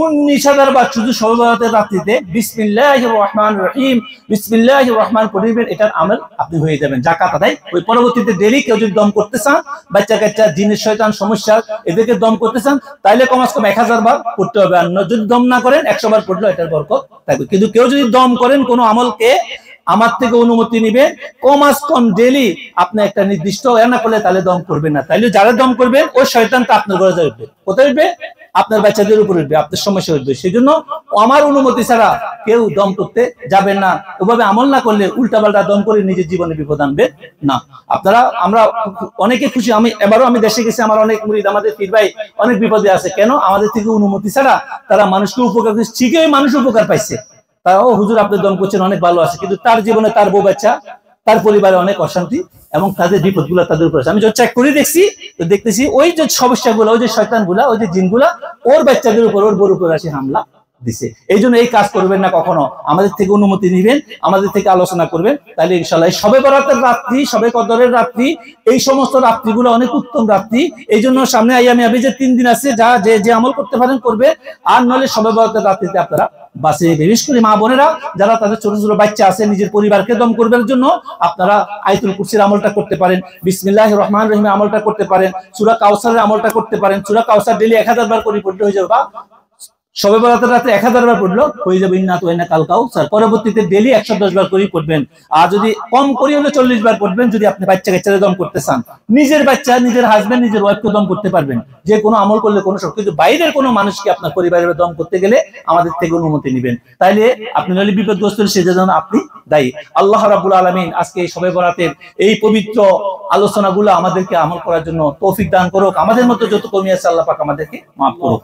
19,000 বার শুধু শবে বরাতের রাত্রিতে বিসমিল্লাহির রহমানির রহিম, বিসমিল্লাহির রহমান করে নেবেন। এটার আমল আপনি হয়ে যাবেন, যাকাত আদায়। ওই পরবর্তীতে ডেলি কেউ যদি দম করতে চান, বাচ্চা কাচ্চা, জিনের শয়তান সমস্যা, এদেরকে দম করতে চান, তাইলে কমসে কম 1000 বার পড়তে হবে। আর যদি দম না করেন 100 বার পড়লেও এটার বরকত থাকবে। কিন্তু কেউ যদি দম করেন কোনো আমলকে, আমার থেকে অনুমতি নিবেন, কমসে কম ডেলি আপনি একটা নির্দিষ্ট না করলে তাহলে দম করবেন না। তাইলে যারা দম করবেন ওই শয়তানটা আপনার ঘরে যাবে। কোথায় উঠবে? আপনার বাচ্চাদের উপর উঠবে, আপনার সমস্যা উঠবে। সেই জন্য আমার অনুমতি ছাড়া কেউ দম করতে যাবেন না। ওভাবে আমল না করলে উল্টাপাল্টা দম করে নিজের জীবনে বিপদ আনবে না। আপনারা, আমরা অনেকে খুশি। আমি দেশে গেছি, আমার অনেক মুরিদ, আমাদের পীর ভাই অনেক বিপদে আছে। কেন? আমাদের থেকে অনুমতি ছাড়া তারা মানুষকে উপকার করছে। ঠিকই মানুষ উপকার পাইছে, তারাও হুজুর আপনি দম করছেন, অনেক ভালো আছে, কিন্তু তার জীবনে তার বউ বাচ্চা, তার পরিবারে অনেক অশান্তি এবং তাদের বিপদগুলো তাদের উপর আছে। আমি যখন চেক করে দেখছি, তো দেখতেছি ওই যে সমস্যাগুলো, ওই যে শয়তানগুলা, ওই যে জিনগুলা ওর বাচ্চাদের উপর, ওর বউর উপর আসে হামলা দিছে। এই জন্য এই কাজ করবেন না কখনো, আমাদের থেকে অনুমতি নিবেন, আমাদের থেকে আলোচনা করবেন, তাহলে ইনশাআল্লাহ শবে বরাতের রাত্রি, শবে কদরের রাত্রি, এই সমস্ত রাত্রিগুলো অনেক উত্তম রাত্রি। এই জন্য সামনে আইয়ামে আবি যে 3 দিন আছে, যা যে আমল করতে পারেন করবে, আর নলে শবে বরাতের রাত্রিতে আপনারা বাসে, বিশেষ করে মা বোনেরা যারা তাদের ছোট ছোট বাচ্চা আছে, নিজের পরিবারকে দম করবার জন্য আপনারা আয়াতুল কুরসির আমলটা করতে পারেন, বিসমিল্লাহির রহমানির রহিম আমলটা করতে পারেন, সূরা কাউসারের আমলটা করতে পারেন। সূরা কাউসার ডেইলি 1000 বার করে পড়লে হয়ে যাবে, বা শবে বরাতের রাতে 1000 বার পড়লো হয়ে যাবে ইন্না তুইনা কাল কাউসার। পরবর্তীতে ডেইলি 110 বার করে পড়বেন, আর যদি কম করে হলে 40 বার পড়বেন, যদি আপনি বাচ্চা কাচ্চারে দম করতে চান। নিজের বাচ্চা, নিজের হাজবেন্ড, নিজের ওয়াইফকে দম করতে পারবেন, যে কোনো আমল করলে কোনো শক্তি। কিন্তু বাইরের কোনো মানুষকে আপনার পরিবারের দম করতে গেলে আমাদের থেকে অনুমতি নেবেন, তাইলে আপনি নইলে বিপদগ্রস্ত, সেটার জন্য আপনি দায়ী। আল্লাহ রাব্বুল আলামিন আজকে এই শবে বরাতের এই পবিত্র আলোচনাগুলো আমাদেরকে আমল করার জন্য তৌফিক দান করুক। আমাদের মতো যত কমি আছে আল্লাহ পাক আমাদেরকে মাফ করুক।